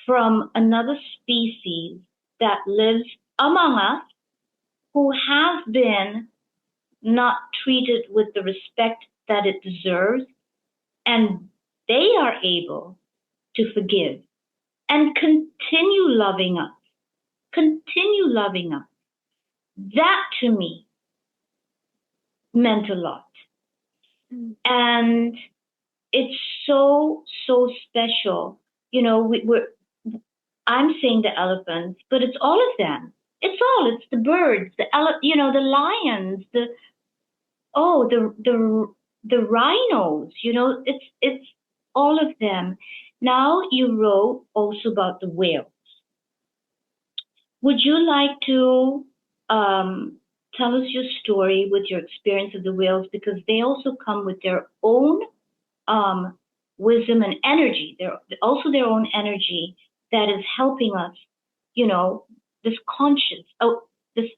from another species that lives among us, who has been not treated with the respect that it deserves, and they are able to forgive and continue loving us. That to me meant a lot. Mm. And it's so, so special. I'm saying the elephants, but it's all of them. It's the birds, the lions, the rhinos, it's all of them. Now you wrote also about the whale. Would you like to tell us your story with your experience of the whales? Because they also come with their own um, wisdom and energy. They're also their own energy that is helping us, you know, this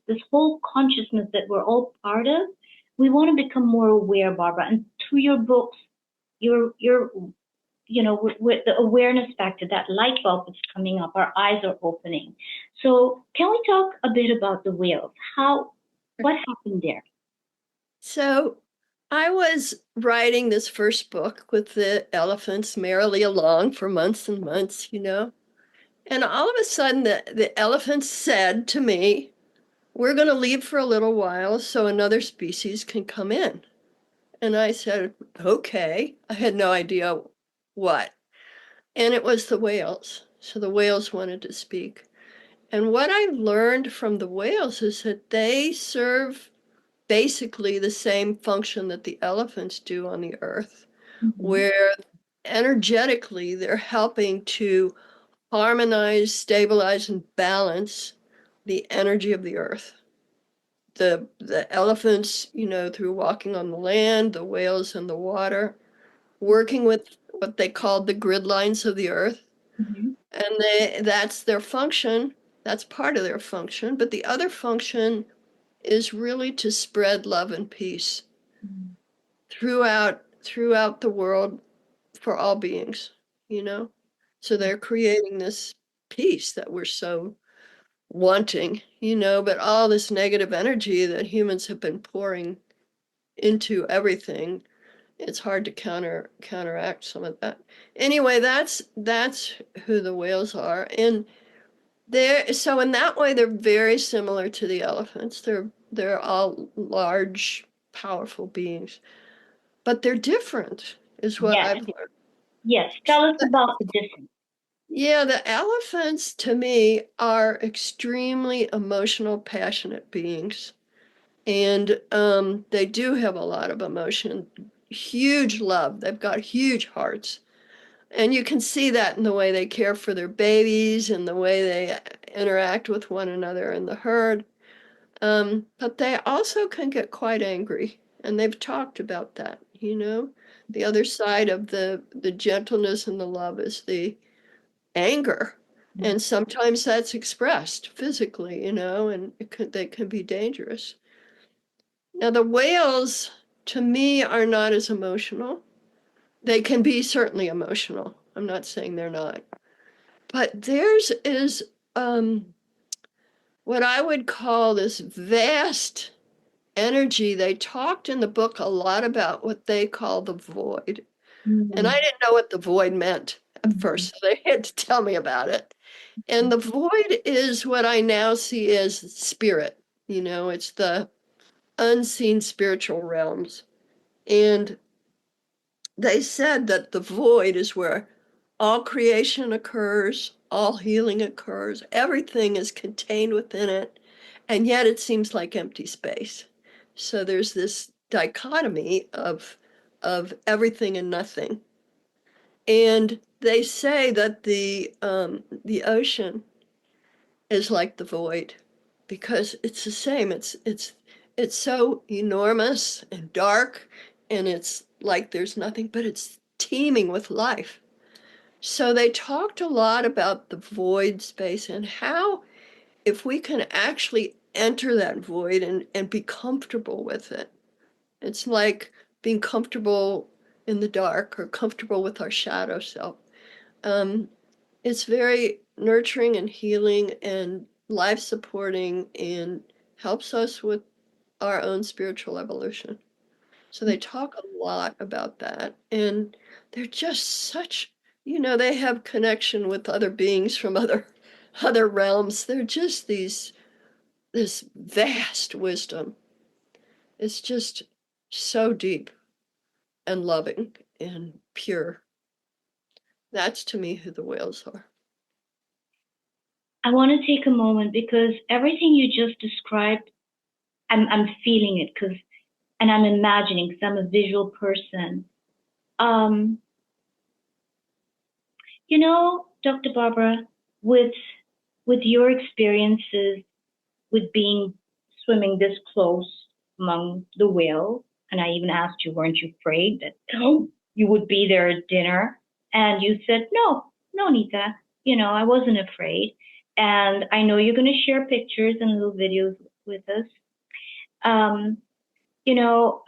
this whole consciousness that we're all part of. We want to become more aware, Barbara. And through your books, you're with the awareness factor, that light bulb is coming up, our eyes are opening. So can we talk a bit about the whales? What happened there? So I was writing this first book with the elephants merrily along for months and months, and all of a sudden the elephants said to me, we're going to leave for a little while so another species can come in. And I said, okay. I had no idea what. And it was the whales. So the whales wanted to speak. And what I learned from the whales is that they serve basically the same function that the elephants do on the earth, Mm-hmm. where energetically they're helping to harmonize, stabilize, and balance the energy of the earth. The elephants, through walking on the land, the whales in the water, working with what they called the grid lines of the earth. Mm-hmm. And that's their function. That's part of their function. But the other function is really to spread love and peace throughout the world for all beings, you know? So they're creating this peace that we're so wanting, you know, but all this negative energy that humans have been pouring into everything, it's hard to counteract some of that. Anyway, that's who the whales are. And so in that way they're very similar to the elephants. They're all large, powerful beings, but they're different, is what Yes, I've learned. yes. Tell us about the difference. Yeah, the elephants to me are extremely emotional, passionate beings. And they do have a lot of emotion, huge love. They've got huge hearts. And you can see that in the way they care for their babies and the way they interact with one another in the herd. But they also can get quite angry, and they've talked about that, you know. The other side of the gentleness and the love is the anger. And sometimes that's expressed physically, you know, and they can be dangerous. Now, the whales, to me, are not as emotional. They can be certainly emotional. I'm not saying they're not. But theirs is what I would call this vast energy. They talked in the book a lot about what they call the void. And I didn't know what the void meant at first, so they had to tell me about it. And the void is what I now see as spirit. You know, it's the unseen spiritual realms. And they said that the void is where all creation occurs, all healing occurs, everything is contained within it, and yet it seems like empty space. So there's this dichotomy of everything and nothing. And they say that the ocean is like the void because it's the same. It's so enormous and dark, and it's like there's nothing, but it's teeming with life. So they talked a lot about the void space and how if we can actually enter that void and be comfortable with it. It's like being comfortable in the dark or comfortable with our shadow self. Um, it's very nurturing and healing and life supporting and helps us with our own spiritual evolution. So they talk a lot about that. And they're just such, you know, they have connection with other beings from other realms. They're just this vast wisdom. It's just so deep and loving and pure. That's to me who the whales are. I want to take a moment because everything you just described, I'm feeling it because, and I'm imagining because I'm a visual person. Um, you know, Dr. Barbara, with with your experiences with being swimming this close among the whales, and I even asked you, weren't you afraid that you would be there at dinner? And you said, no, no, Nita, you know, I wasn't afraid. And I know you're going to share pictures and little videos with us. Um, you know,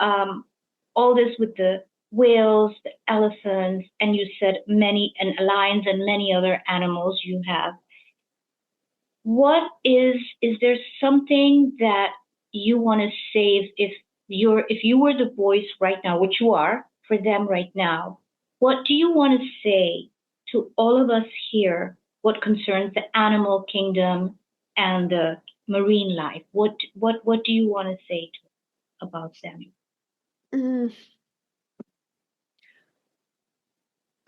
all this with the whales, the elephants, and you said many, and lions and many other animals you have. What is there something that you want to say if you were the voice right now, which you are for them right now, what do you want to say to all of us here what concerns the animal kingdom and the marine life? What do you want to say about them? Mm,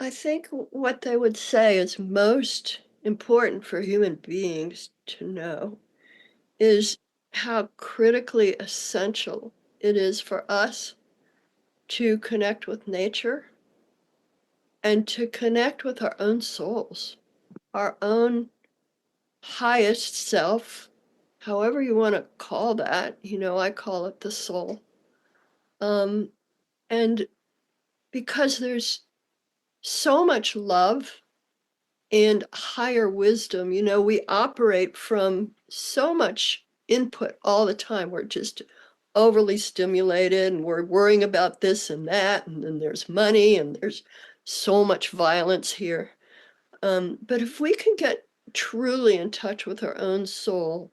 I think what they would say is most important for human beings to know is how critically essential it is for us to connect with nature and to connect with our own souls, our own highest self, however you want to call that. You know, I call it the soul. Um, and because there's so much love and higher wisdom. You know, we operate from so much input all the time. We're just overly stimulated and we're worrying about this and that. And then there's money and there's so much violence here. But if we can get truly in touch with our own soul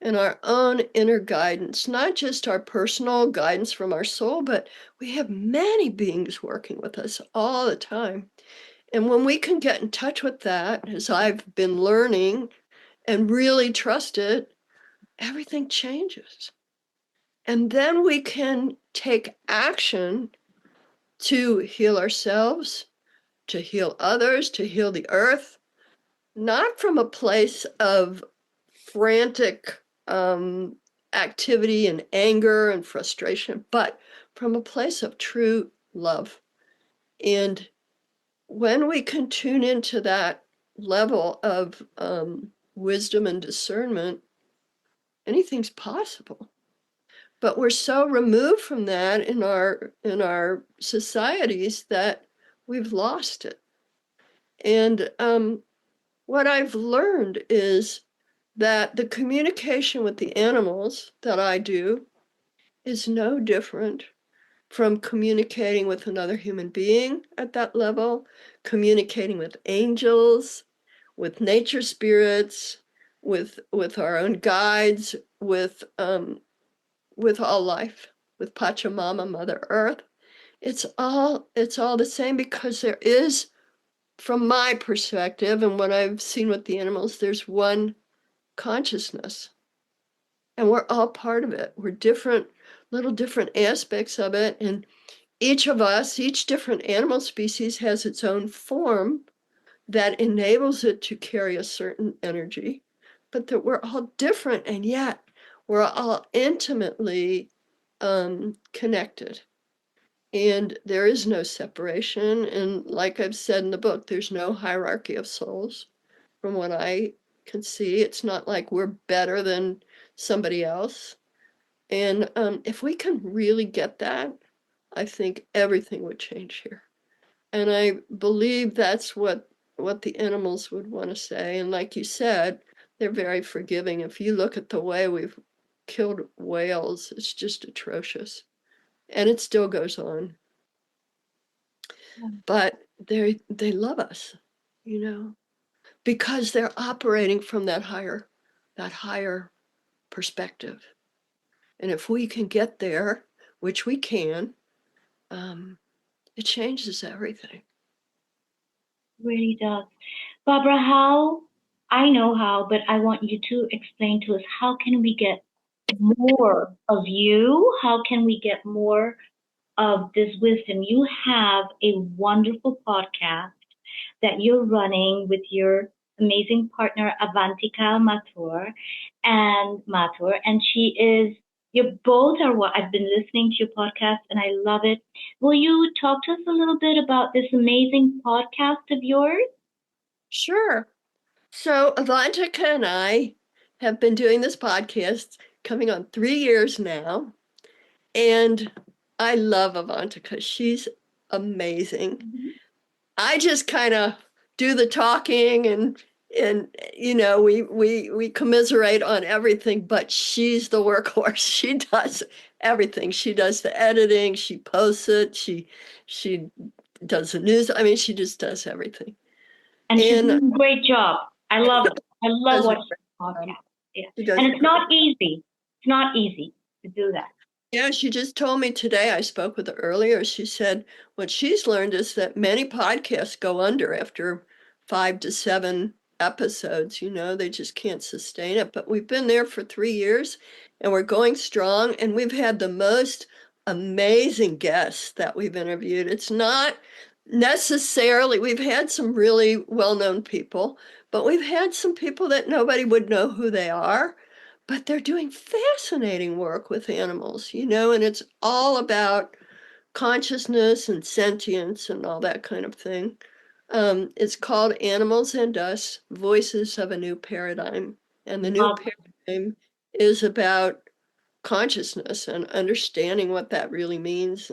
and our own inner guidance, not just our personal guidance from our soul, but we have many beings working with us all the time. And when we can get in touch with that, as I've been learning and really trust it, everything changes. And then we can take action to heal ourselves, to heal others, to heal the earth, not from a place of frantic activity and anger and frustration, but from a place of true love. And when we can tune into that level of wisdom and discernment, anything's possible. But we're so removed from that in our societies that we've lost it. And what I've learned is that the communication with the animals that I do is no different from communicating with another human being at that level, communicating with angels, with nature spirits, with our own guides, with all life, with Pachamama, Mother Earth. It's all the same, because there is, from my perspective and what I've seen with the animals, there's one consciousness, and we're all part of it. We're different, little different aspects of it, and each of us, each different animal species has its own form that enables it to carry a certain energy, but that we're all different, and yet we're all intimately connected. And there is no separation. And like I've said in the book, there's no hierarchy of souls. From what I can see, it's not like we're better than somebody else. And if we can really get that, I think everything would change here. And I believe that's what the animals would want to say. And like you said, they're very forgiving. If you look at the way we've killed whales, it's just atrocious. And it still goes on. But they love us, you know, because they're operating from that higher perspective. And if we can get there, which we can, it changes everything. Really does. Barbara, how, I know how, but I want you to explain to us, how can we get more of you? How can we get more of this wisdom? You have a wonderful podcast that you're running with your amazing partner Avantika Mathur, and she is, you both are what I've been listening to your podcast and I love it. Will you talk to us a little bit about this amazing podcast of yours? Sure. So Avantika and I have been doing this podcast coming on 3 years now. And I love Avantika. She's amazing. Mm-hmm. I just kind of do the talking, and you know, we commiserate on everything, but she's the workhorse. She does everything. She does the editing, she posts it, she does the news. I mean, she just does everything. And she's And doing a great job. I love it. I love does a watching great the job. podcast. Yeah. She does And a it's great not easy. It's not easy to do that. Yeah, she just told me today, I spoke with her earlier. She said what she's learned is that many podcasts go under after 5 to 7 episodes. You know, they just can't sustain it. But we've been there for 3 years and we're going strong. And we've had the most amazing guests that we've interviewed. It's not necessarily, we've had some really well-known people, but we've had some people that nobody would know who they are, but they're doing fascinating work with animals, you know, and it's all about consciousness and sentience and all that kind of thing. It's called Animals and Us, Voices of a New Paradigm. And the new Love paradigm is about consciousness and understanding what that really means,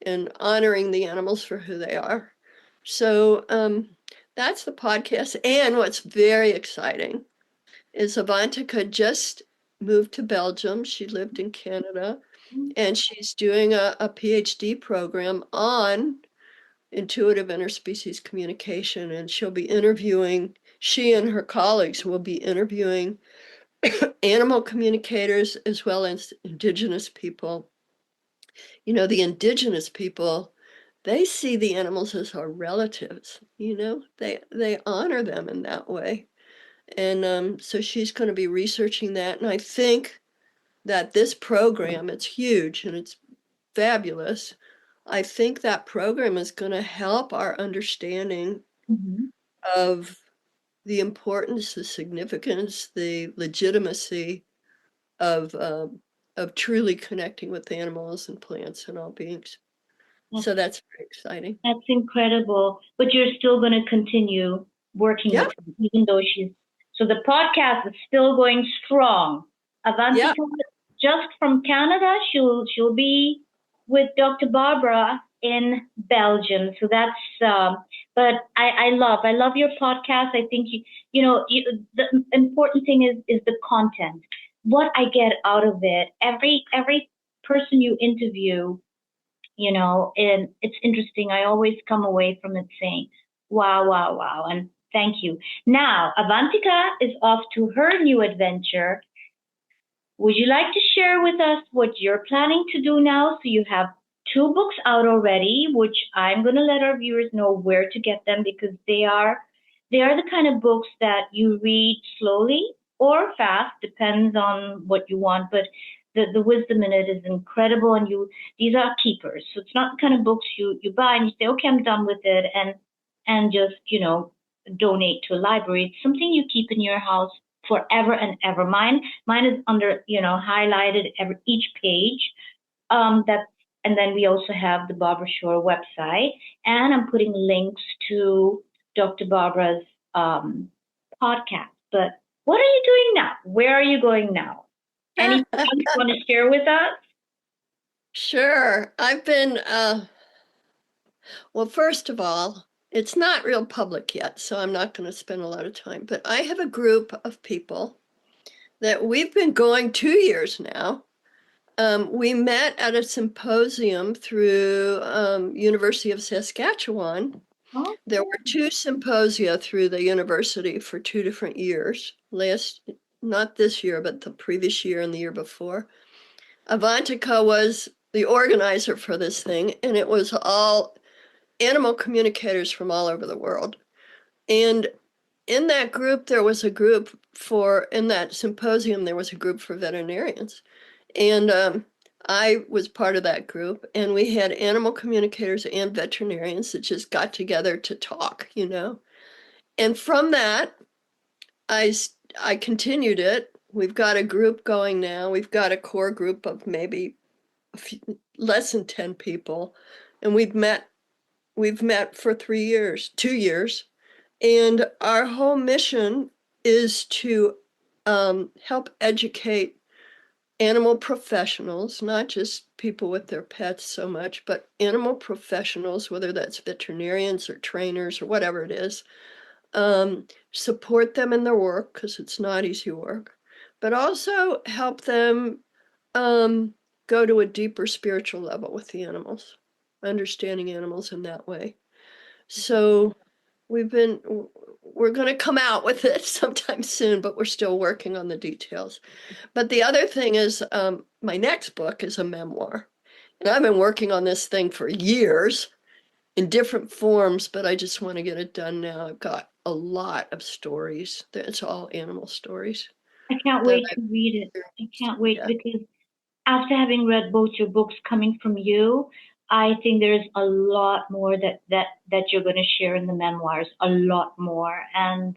and honoring the animals for who they are. So That's the podcast. And what's very exciting is Avantika just moved to Belgium. She lived in Canada, and she's doing a PhD program on intuitive interspecies communication. And she and her colleagues will be interviewing animal communicators as well as indigenous people. You know, the indigenous people, they see the animals as our relatives, you know, they honor them in that way. And so she's going to be researching that. And I think that this program, it's huge and it's fabulous. I think that program is going to help our understanding of the importance, the significance, the legitimacy of truly connecting with animals and plants and all beings. So that's very exciting. That's incredible. But you're still going to continue working with Yep. her, even though so the podcast is still going strong. Avantika, Yep. just from Canada, she'll be with Dr. Barbara in Belgium. So that's, but I love your podcast. I think the important thing is the content. What I get out of it, every person you interview, and it's interesting. I always come away from it saying, wow, wow, wow. And thank you. Now, Avantika is off to her new adventure. Would you like to share with us what you're planning to do now? So you have 2 books out already, which I'm going to let our viewers know where to get them, because they are the kind of books that you read slowly or fast, depends on what you want. But the wisdom in it is incredible, and these are keepers. So it's not the kind of books you buy and you say, okay, I'm done with it, and just donate to a library. It's something you keep in your house forever and ever. Mine is under highlighted each page. And then we also have the Barbara Shor website, and I'm putting links to Dr. Barbara's podcast. But what are you doing now? Where are you going now? Anything you want to share with us? Sure. I've been, well, first of all, it's not real public yet, so I'm not going to spend a lot of time, but I have a group of people that we've been going 2 years now. We met at a symposium through University of Saskatchewan. Oh. There were 2 symposia through the university for 2 different years. Not this year, but the previous year and the year before. Avantika was the organizer for this thing, and it was all animal communicators from all over the world. And in that group, in that symposium, there was a group for veterinarians. And I was part of that group, and we had animal communicators and veterinarians that just got together to talk, you know. And from that, I continued it. We've got a group going now. We've got a core group of maybe less than 10 people, and we've met for 2 years, and our whole mission is to help educate animal professionals, not just people with their pets so much, but animal professionals, whether that's veterinarians or trainers or whatever it is, support them in their work, because it's not easy work, but also help them go to a deeper spiritual level with the animals, understanding animals in that way. So we're going to come out with it sometime soon, but we're still working on the details. But the other thing is, my next book is a memoir. And I've been working on this thing for years in different forms, but I just want to get it done now. I've got a lot of stories. It's all animal stories. I can't wait to read it. I can't wait, because after having read both your books coming from you, I think there's a lot more that you're going to share in the memoirs, a lot more. And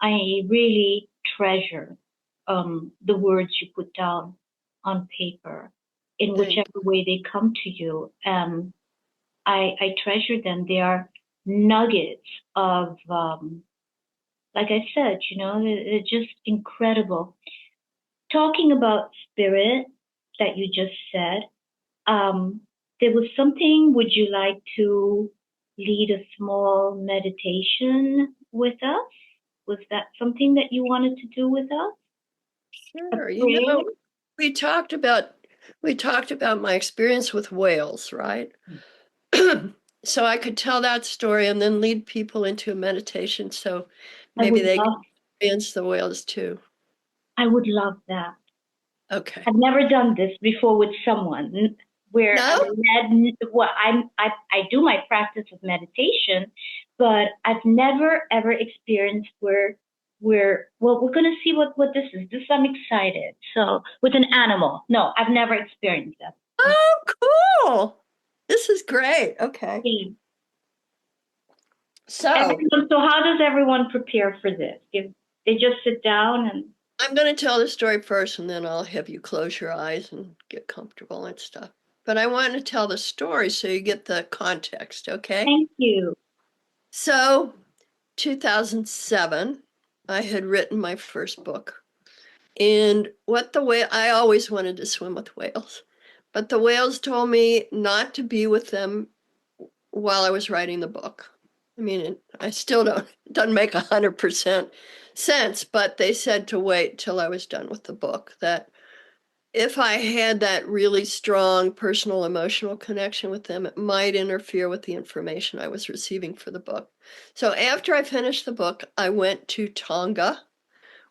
I really treasure the words you put down on paper in whichever way they come to you. I treasure them. They are nuggets of, like I said, they're just incredible. Talking about spirit that you just said, there was something, would you like to lead a small meditation with us? Was that something that you wanted to do with us? Sure. Prayer? We talked about my experience with whales, right? So I could tell that story and then lead people into a meditation so I maybe would they can love, experience the whales too. I would love that. Okay. I've never done this before with someone where No? I do my practice of meditation, but I've never ever experienced we're gonna see what this is. This I'm excited. So with an animal, no, I've never experienced that. Oh, cool. This is great. Okay. Okay. So So how does everyone prepare for this? They just sit down and I'm going to tell the story first and then I'll have you close your eyes and get comfortable and stuff. But I want to tell the story so you get the context, okay? thank you. So, 2007, I had written my first book. And what the whale, I always wanted to swim with whales, but the whales told me not to be with them while I was writing the book. I mean, I still don't, it doesn't make 100% sense, but they said to wait till I was done with the book, that if I had that really strong personal emotional connection with them, it might interfere with the information I was receiving for the book. So after I finished the book, I went to Tonga,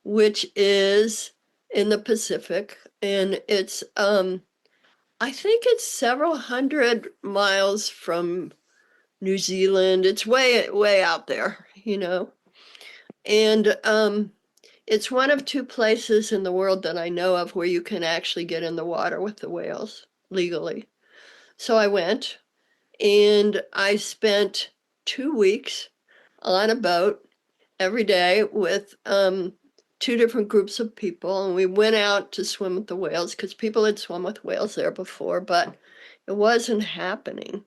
which is in the Pacific, and it's I think it's several hundred miles from New Zealand. It's way out there, you know. And it's one of two places in the world that I know of where you can actually get in the water with the whales legally. So I went and I spent 2 weeks on a boat every day with two different groups of people. And we went out to swim with the whales because people had swum with whales there before, but it wasn't happening.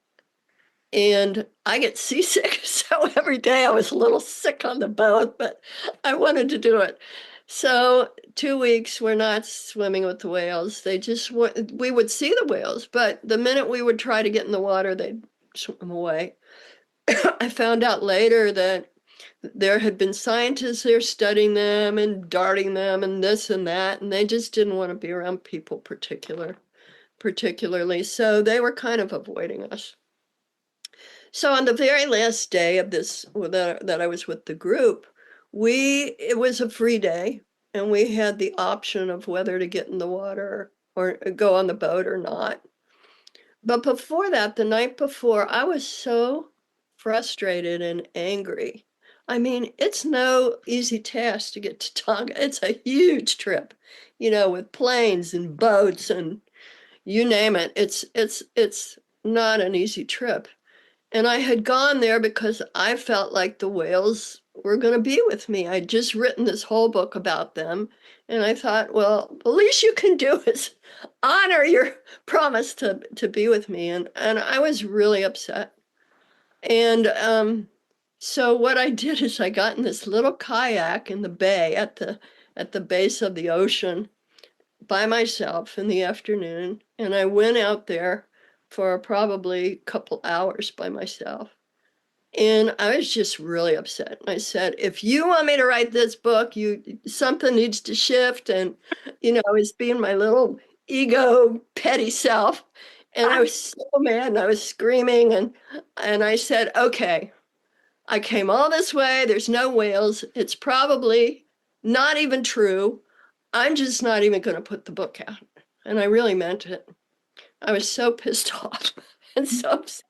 And I get seasick. So every day I was a little sick on the boat, but I wanted to do it. So 2 weeks, we're not swimming with the whales. They just, we would see the whales, but the minute we would try to get in the water, they'd swim away. I found out later that there had been scientists there studying them and darting them and this and that, and they just didn't want to be around people particularly. So they were kind of avoiding us. So on the very last day of this that I was with the group, it was a free day and we had the option of whether to get in the water or go on the boat or not. But before that, the night before, I was so frustrated and angry. I mean, it's no easy task to get to Tonga. It's a huge trip, you know, with planes and boats and you name it. It's not an easy trip. And I had gone there because I felt like the whales were going to be with me. I'd just written this whole book about them. And I thought, well, the least you can do is honor your promise to be with me. And I was really upset. And so what I did is I got in this little kayak in the bay at the base of the ocean by myself in the afternoon. And I went out there for probably a couple hours by myself. And I was just really upset. I said, if you want me to write this book, something needs to shift. And, you know, I was being my little ego, petty self. And I was so mad and I was screaming. And I said, okay, I came all this way. There's no whales. It's probably not even true. I'm just not even going to put the book out. And I really meant it. I was so pissed off and so upset.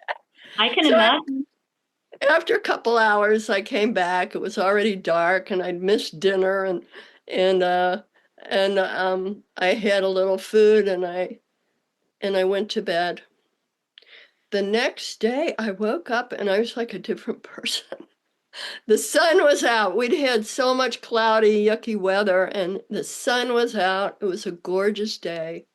I can So imagine. after a couple hours, I came back. It was already dark, and I'd missed dinner, and I had a little food, and I went to bed. The next day, I woke up, and I was like a different person. The sun was out. We'd had so much cloudy, yucky weather, and the sun was out. It was a gorgeous day.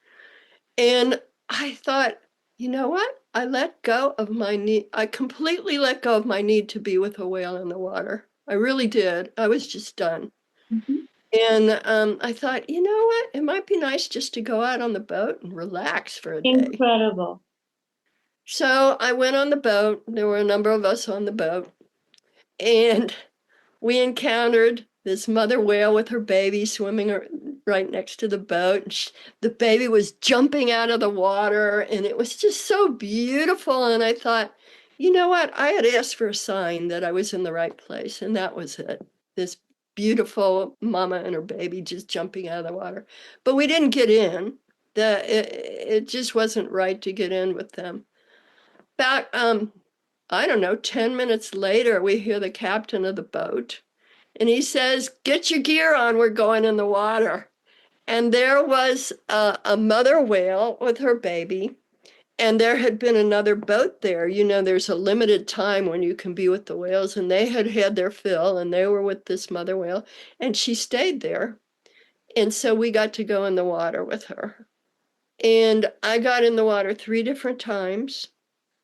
And I thought, you know what? I let go of my need. I completely let go of my need to be with a whale in the water. I really did. I was just done. Mhm. And I thought, you know what? It might be nice just to go out on the boat and relax for a day. Incredible. So I went on the boat. There were a number of us on the boat, and we encountered this mother whale with her baby swimming right next to the boat. The baby was jumping out of the water, and it was just so beautiful. And I thought, you know what? I had asked for a sign that I was in the right place, and that was it. This beautiful mama and her baby just jumping out of the water. But we didn't get in. It just wasn't right to get in with them. About, I don't know, 10 minutes later, we hear the captain of the boat, and he says, "Get your gear on, we're going in the water." And there was a mother whale with her baby, and there had been another boat there. You know, there's a limited time when you can be with the whales, and they had had their fill, and they were with this mother whale, and she stayed there. And so we got to go in the water with her. And I got in the water 3 different times.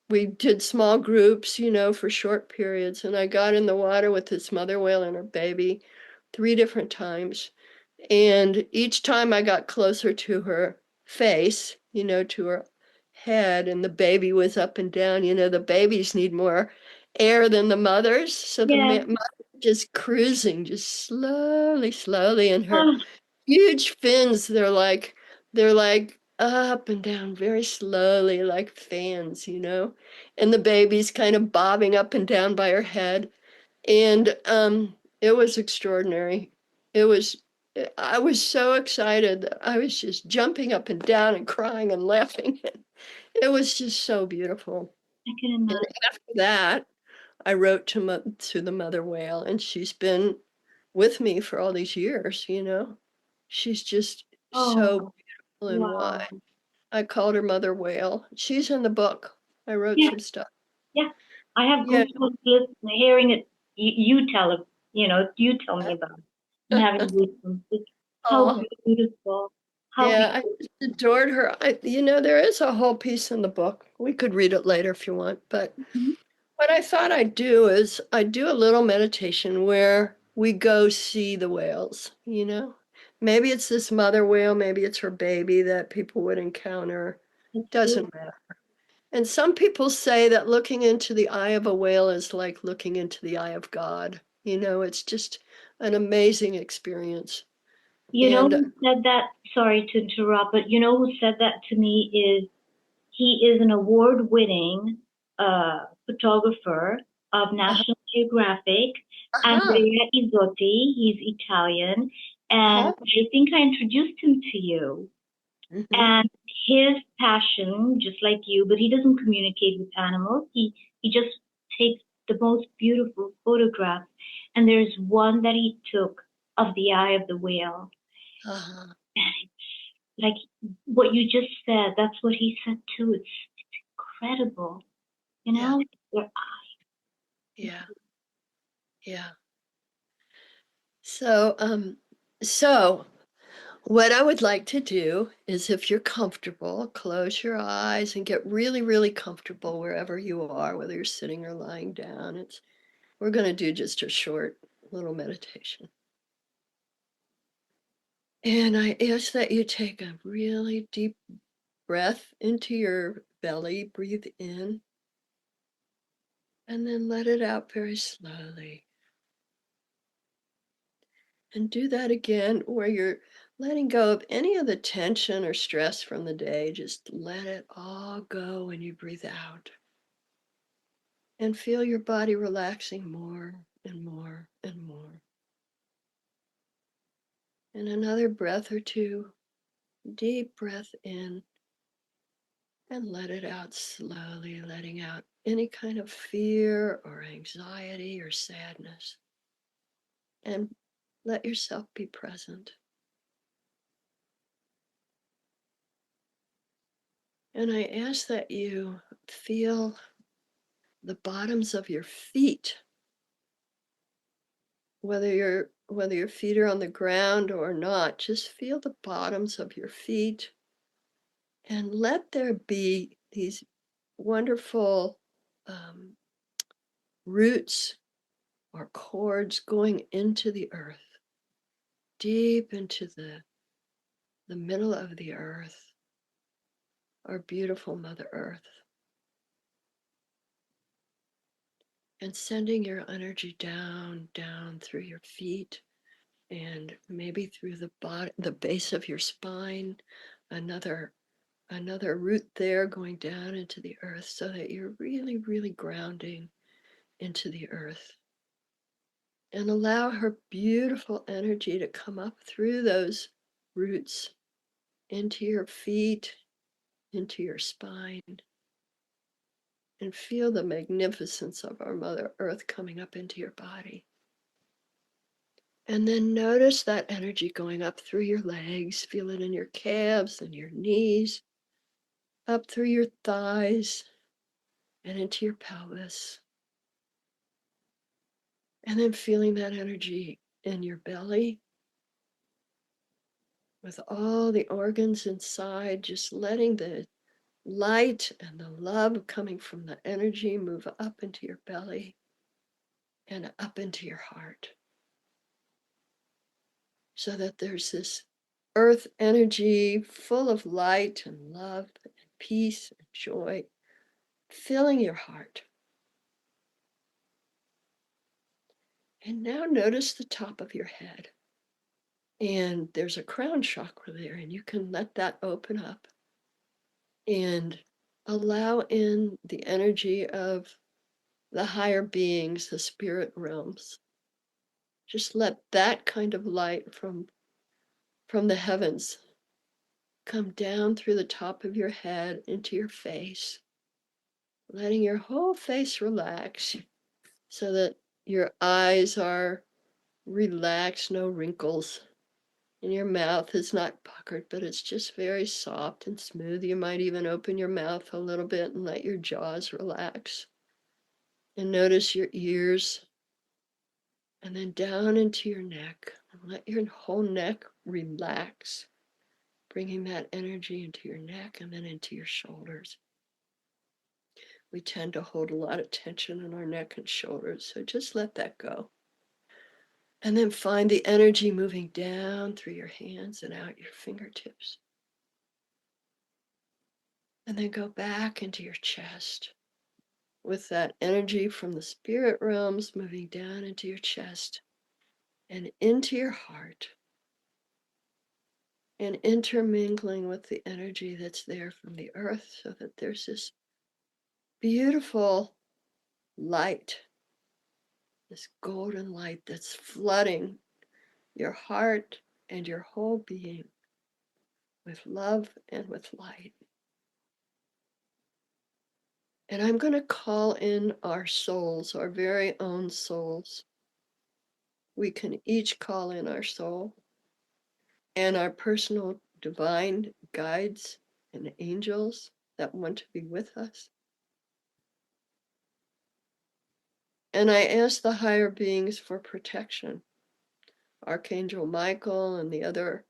We did small groups, you know, for short periods. And I got in the water with this mother whale and her baby 3 different times. And each time I got closer to her face, you know, to her head, and the baby was up and down. You know, the babies need more air than the mothers. So the Yeah. mother just cruising, just slowly, slowly, and her Oh, huge fins, they're like up and down very slowly, like fans, you know. And the baby's kind of bobbing up and down by her head. And it was extraordinary. It was I was so excited that I was just jumping up and down and crying and laughing. It was just so beautiful. I can And imagine. after that, I wrote to the mother whale, and she's been with me for all these years, you know. She's just so Oh, beautiful and wow. wise. I called her Mother Whale. She's in the book. I wrote Yeah, some stuff. yeah. I have Yeah. goosebumps listening, hearing it. You tell it, you tell me about it. I'm having goosebumps. How Oh, beautiful. How yeah, I beautiful. just adored her. There is a whole piece in the book. We could read it later if you want. But what I thought I'd do is I'd do a little meditation where we go see the whales, you know? Maybe it's this mother whale, maybe it's her baby that people would encounter. That's good. Doesn't matter. And some people say that looking into the eye of a whale is like looking into the eye of God. You know, it's just an amazing experience. You know And who said that? Sorry to interrupt, but you know who said that to me is he is an award-winning photographer of uh, National Geographic, uh-huh, Andrea Izzotti. He's Italian, and uh-huh. I think I introduced him to you. Hmm. And his passion, just like you, but he doesn't communicate with animals. He just takes the most beautiful photographs. And there's one that he took of the eye of the whale. Uh-huh. And it's like what you just said, that's what he said too. It's incredible. You Yeah, know, their yeah, yeah. So, so what I would like to do is, if you're comfortable, close your eyes and get really, really comfortable wherever you are, whether you're sitting or lying down. We're going to do just a short little meditation. And I ask that you take a really deep breath into your belly, breathe in, and then let it out very slowly. And do that again where you're letting go of any of the tension or stress from the day. Just let it all go when you breathe out. And feel your body relaxing more and more and more. And another breath or two, deep breath in, and let it out slowly, letting out any kind of fear or anxiety or sadness. And let yourself be present. And I ask that you feel the bottoms of your feet, whether your feet are on the ground or not, just feel the bottoms of your feet, and let there be these wonderful um, roots or cords going into the earth, deep into the middle of the earth, our beautiful Mother Earth. and sending your energy down, down through your feet, and maybe through the base of your spine, another root there going down into the earth, so that you're really, really grounding into the earth. And allow her beautiful energy to come up through those roots into your feet, into your spine, and feel the magnificence of our Mother Earth coming up into your body. And then notice that energy going up through your legs. Feel it in your calves and your knees, up through your thighs and into your pelvis. And then feeling that energy in your belly with all the organs inside, just letting the light and the love coming from the energy move up into your belly and up into your heart. So that there's this earth energy full of light and love and peace and joy filling your heart. And now notice the top of your head. And there's a crown chakra there, and you can let that open up and allow in the energy of the higher beings, the spirit realms. Just let that kind of light from the heavens come down through the top of your head into your face, letting your whole face relax so that your eyes are relaxed, no wrinkles. And your mouth is not puckered, but it's just very soft and smooth. You might even open your mouth a little bit and let your jaws relax. And notice your ears, and then down into your neck. And let your whole neck relax, bringing that energy into your neck and then into your shoulders. We tend to hold a lot of tension in our neck and shoulders, so just let that go. And then find the energy moving down through your hands and out your fingertips. And then go back into your chest with that energy from the spirit realms moving down into your chest and into your heart and intermingling with the energy that's there from the earth, so that there's this beautiful light, this golden light that's flooding your heart and your whole being with love and with light. And I'm going to call in our souls, our very own souls. We can each call in our soul and our personal divine guides and angels that want to be with us. And I ask the higher beings for protection. Archangel Michael and the other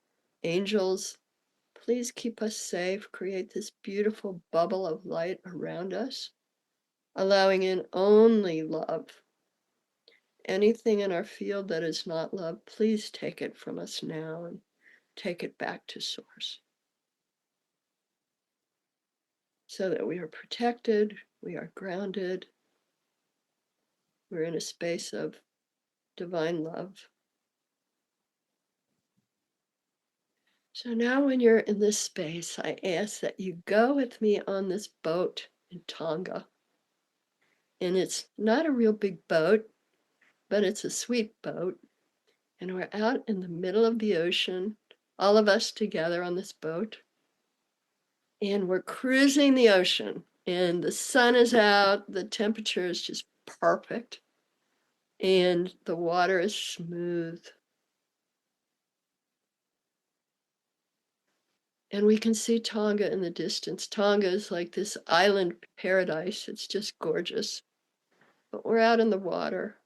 angels, please keep us safe, create this beautiful bubble of light around us, allowing in only love. Anything in our field that is not love, please take it from us now and take it back to source, so that we are protected, we are grounded, we're in a space of divine love. So now when you're in this space, I ask that you go with me on this boat in Tonga. And it's not a real big boat, but it's a sweet boat. And we're out in the middle of the ocean, all of us together on this boat. And we're cruising the ocean. And the sun is out, the temperature is just perfect. And the water is smooth. And we can see Tonga in the distance. Tonga is like this island paradise. It's just gorgeous. But we're out in the water.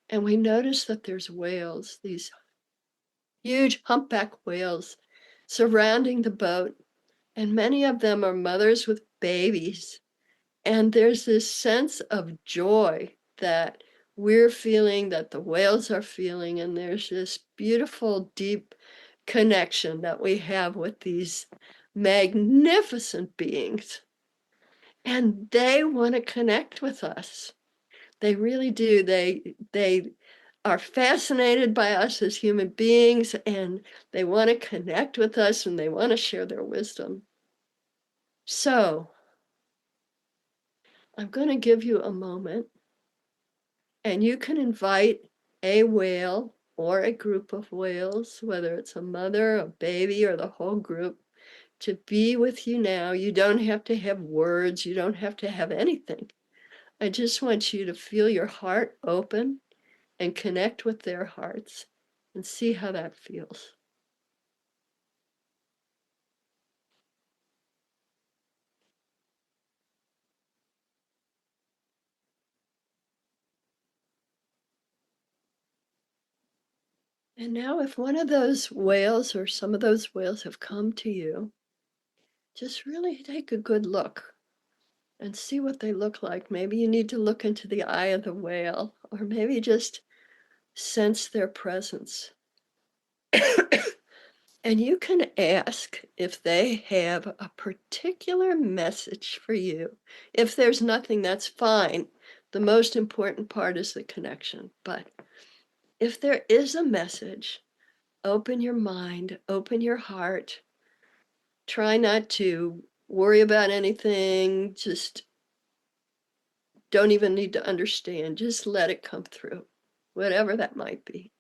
And we notice that there's whales, these huge humpback whales surrounding the boat. And many of them are mothers with babies. And there's this sense of joy that we're feeling, that the whales are feeling. And there's this beautiful, deep connection that we have with these magnificent beings. And they want to connect with us. They really do. They are fascinated by us as human beings, and they want to connect with us, and they want to share their wisdom. So I'm going to give you a moment, and you can invite a whale or a group of whales, whether it's a mother, a baby, or the whole group, to be with you now. You don't have to have words. You don't have to have anything. I just want you to feel your heart open and connect with their hearts and see how that feels. And now if one of those whales or some of those whales have come to you, just really take a good look and see what they look like. Maybe you need to look into the eye of the whale, or maybe just sense their presence. And you can ask if they have a particular message for you. If there's nothing, that's fine. The most important part is the connection. But if there is a message, open your mind, open your heart. Try not to worry about anything. Just don't even need to understand. Just let it come through, whatever that might be.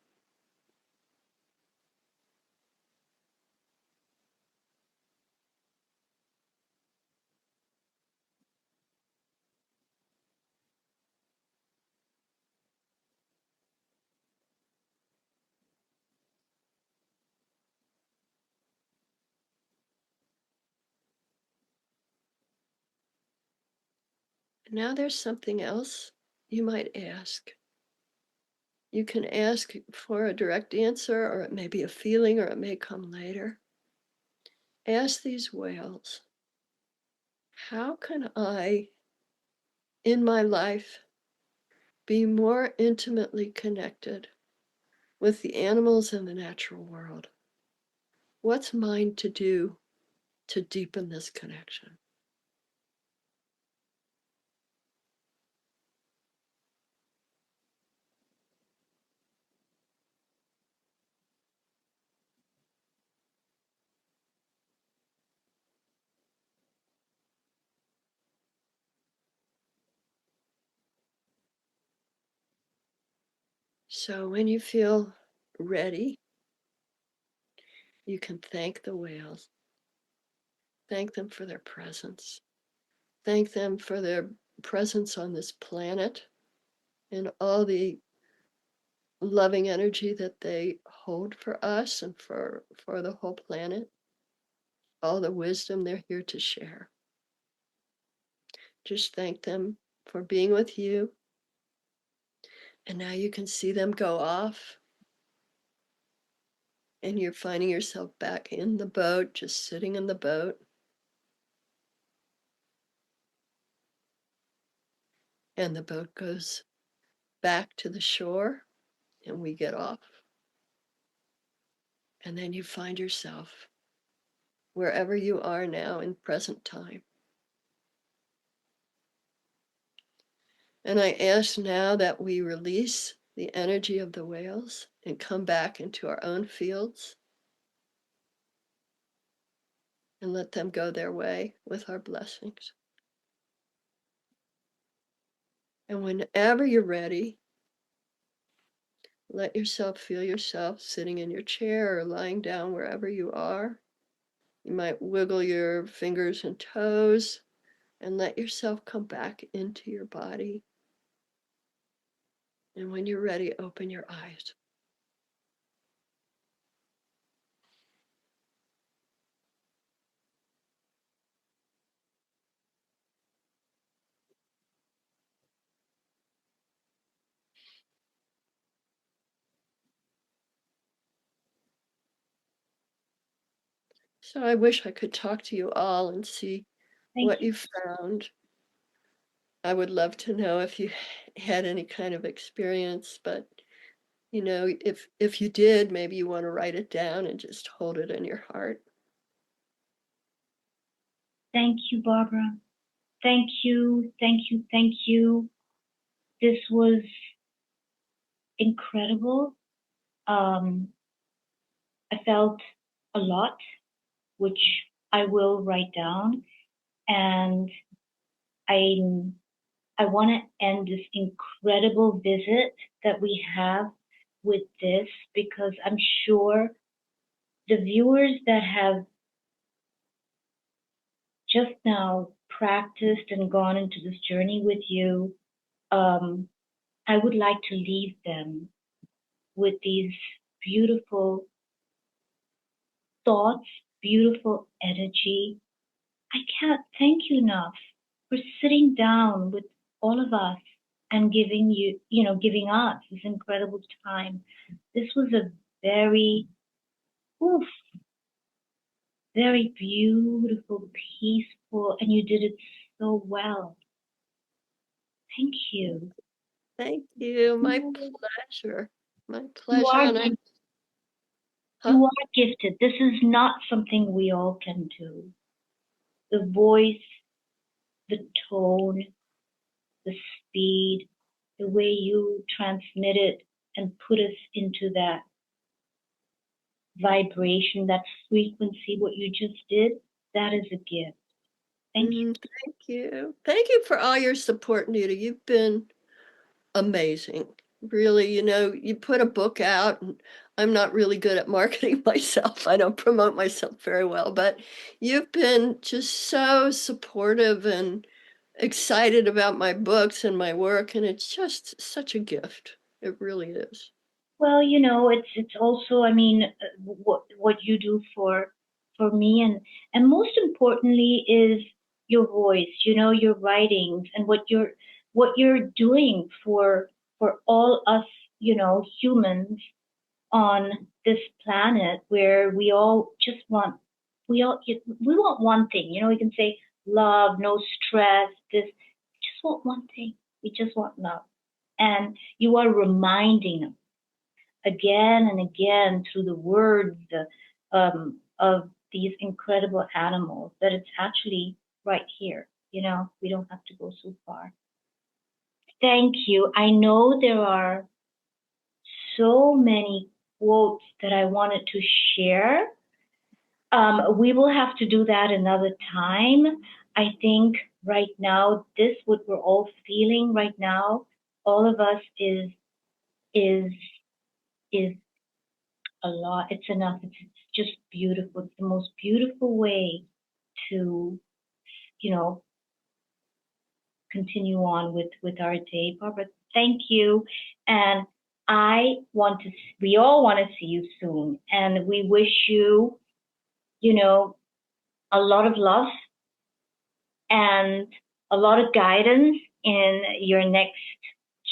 Now there's something else you might ask. You can ask for a direct answer, or it may be a feeling, or it may come later. Ask these whales, how can I, in my life, be more intimately connected with the animals and the natural world? What's mine to do to deepen this connection? So when you feel ready, you can thank the whales. Thank them for their presence. Thank them for their presence on this planet and all the loving energy that they hold for us and for the whole planet, all the wisdom they're here to share. Just thank them for being with you. And now you can see them go off, and you're finding yourself back in the boat, just sitting in the boat. And the boat goes back to the shore, and we get off. And then you find yourself wherever you are now in present time. And I ask now that we release the energy of the whales and come back into our own fields and let them go their way with our blessings. And whenever you're ready, let yourself feel yourself sitting in your chair or lying down wherever you are. You might wiggle your fingers and toes and let yourself come back into your body. And when you're ready, open your eyes. So I wish I could talk to you all and see what you found. I would love to know if you had any kind of experience, but you know, if you did, maybe you want to write it down and just hold it in your heart. Thank you, Barbara. Thank you, thank you, thank you. This was incredible. I felt a lot, which I will write down, and I I want to end this incredible visit that we have with this, because I'm sure the viewers that have just now practiced and gone into this journey with you, I would like to leave them with these beautiful thoughts, beautiful energy. I can't thank you enough for sitting down with all of us and giving us this incredible time. This was a very, oof, very beautiful, peaceful, and you did it so well. Thank you. Thank you. My pleasure. My You pleasure. are, And you are gifted. This is not something we all can do. The voice, the tone, the speed, the way you transmit it and put us into that vibration, that frequency, what you just did, that is a gift. Thank you. Thank you. Thank you for all your support, Nita. You've been amazing. Really, you put a book out, and I'm not really good at marketing myself. I don't promote myself very well, but you've been just so supportive and excited about my books and my work, and it's just such a gift. It really is. Well, it's also, what you do for me, and most importantly is your voice, your writings, and what you're doing for all us, humans on this planet, where we all just want we want one thing. We can say love, no stress, this. We just want one thing. We just want love. And you are reminding us again and again through the words of these incredible animals that it's actually right here. We don't have to go so far. Thank you. I know there are so many quotes that I wanted to share. We will have to do that another time. I think right now, what we're all feeling right now, all of us is is a lot. It's enough. It's just beautiful. It's the most beautiful way to, you know, continue on with our day. Barbara, thank you. And we all want to see you soon. And we wish you, a lot of love and a lot of guidance in your next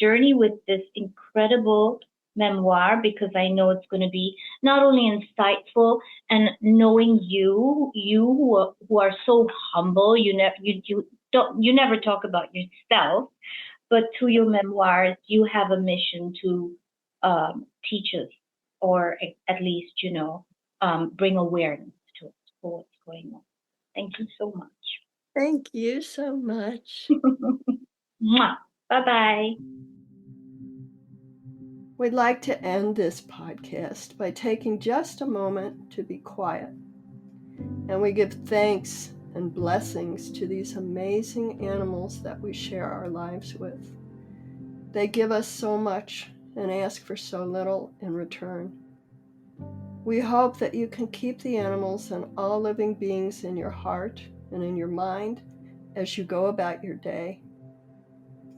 journey with this incredible memoir, because I know it's going to be not only insightful, and knowing you who are so humble, you never talk about yourself, but through your memoirs you have a mission to teach us, or at least bring awareness to us for what's going on. Thank you so much. Thank you so much. Mwah. Bye-bye. We'd like to end this podcast by taking just a moment to be quiet. And we give thanks and blessings to these amazing animals that we share our lives with. They give us so much and ask for so little in return. We hope that you can keep the animals and all living beings in your heart and in your mind as you go about your day.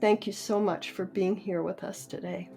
Thank you so much for being here with us today.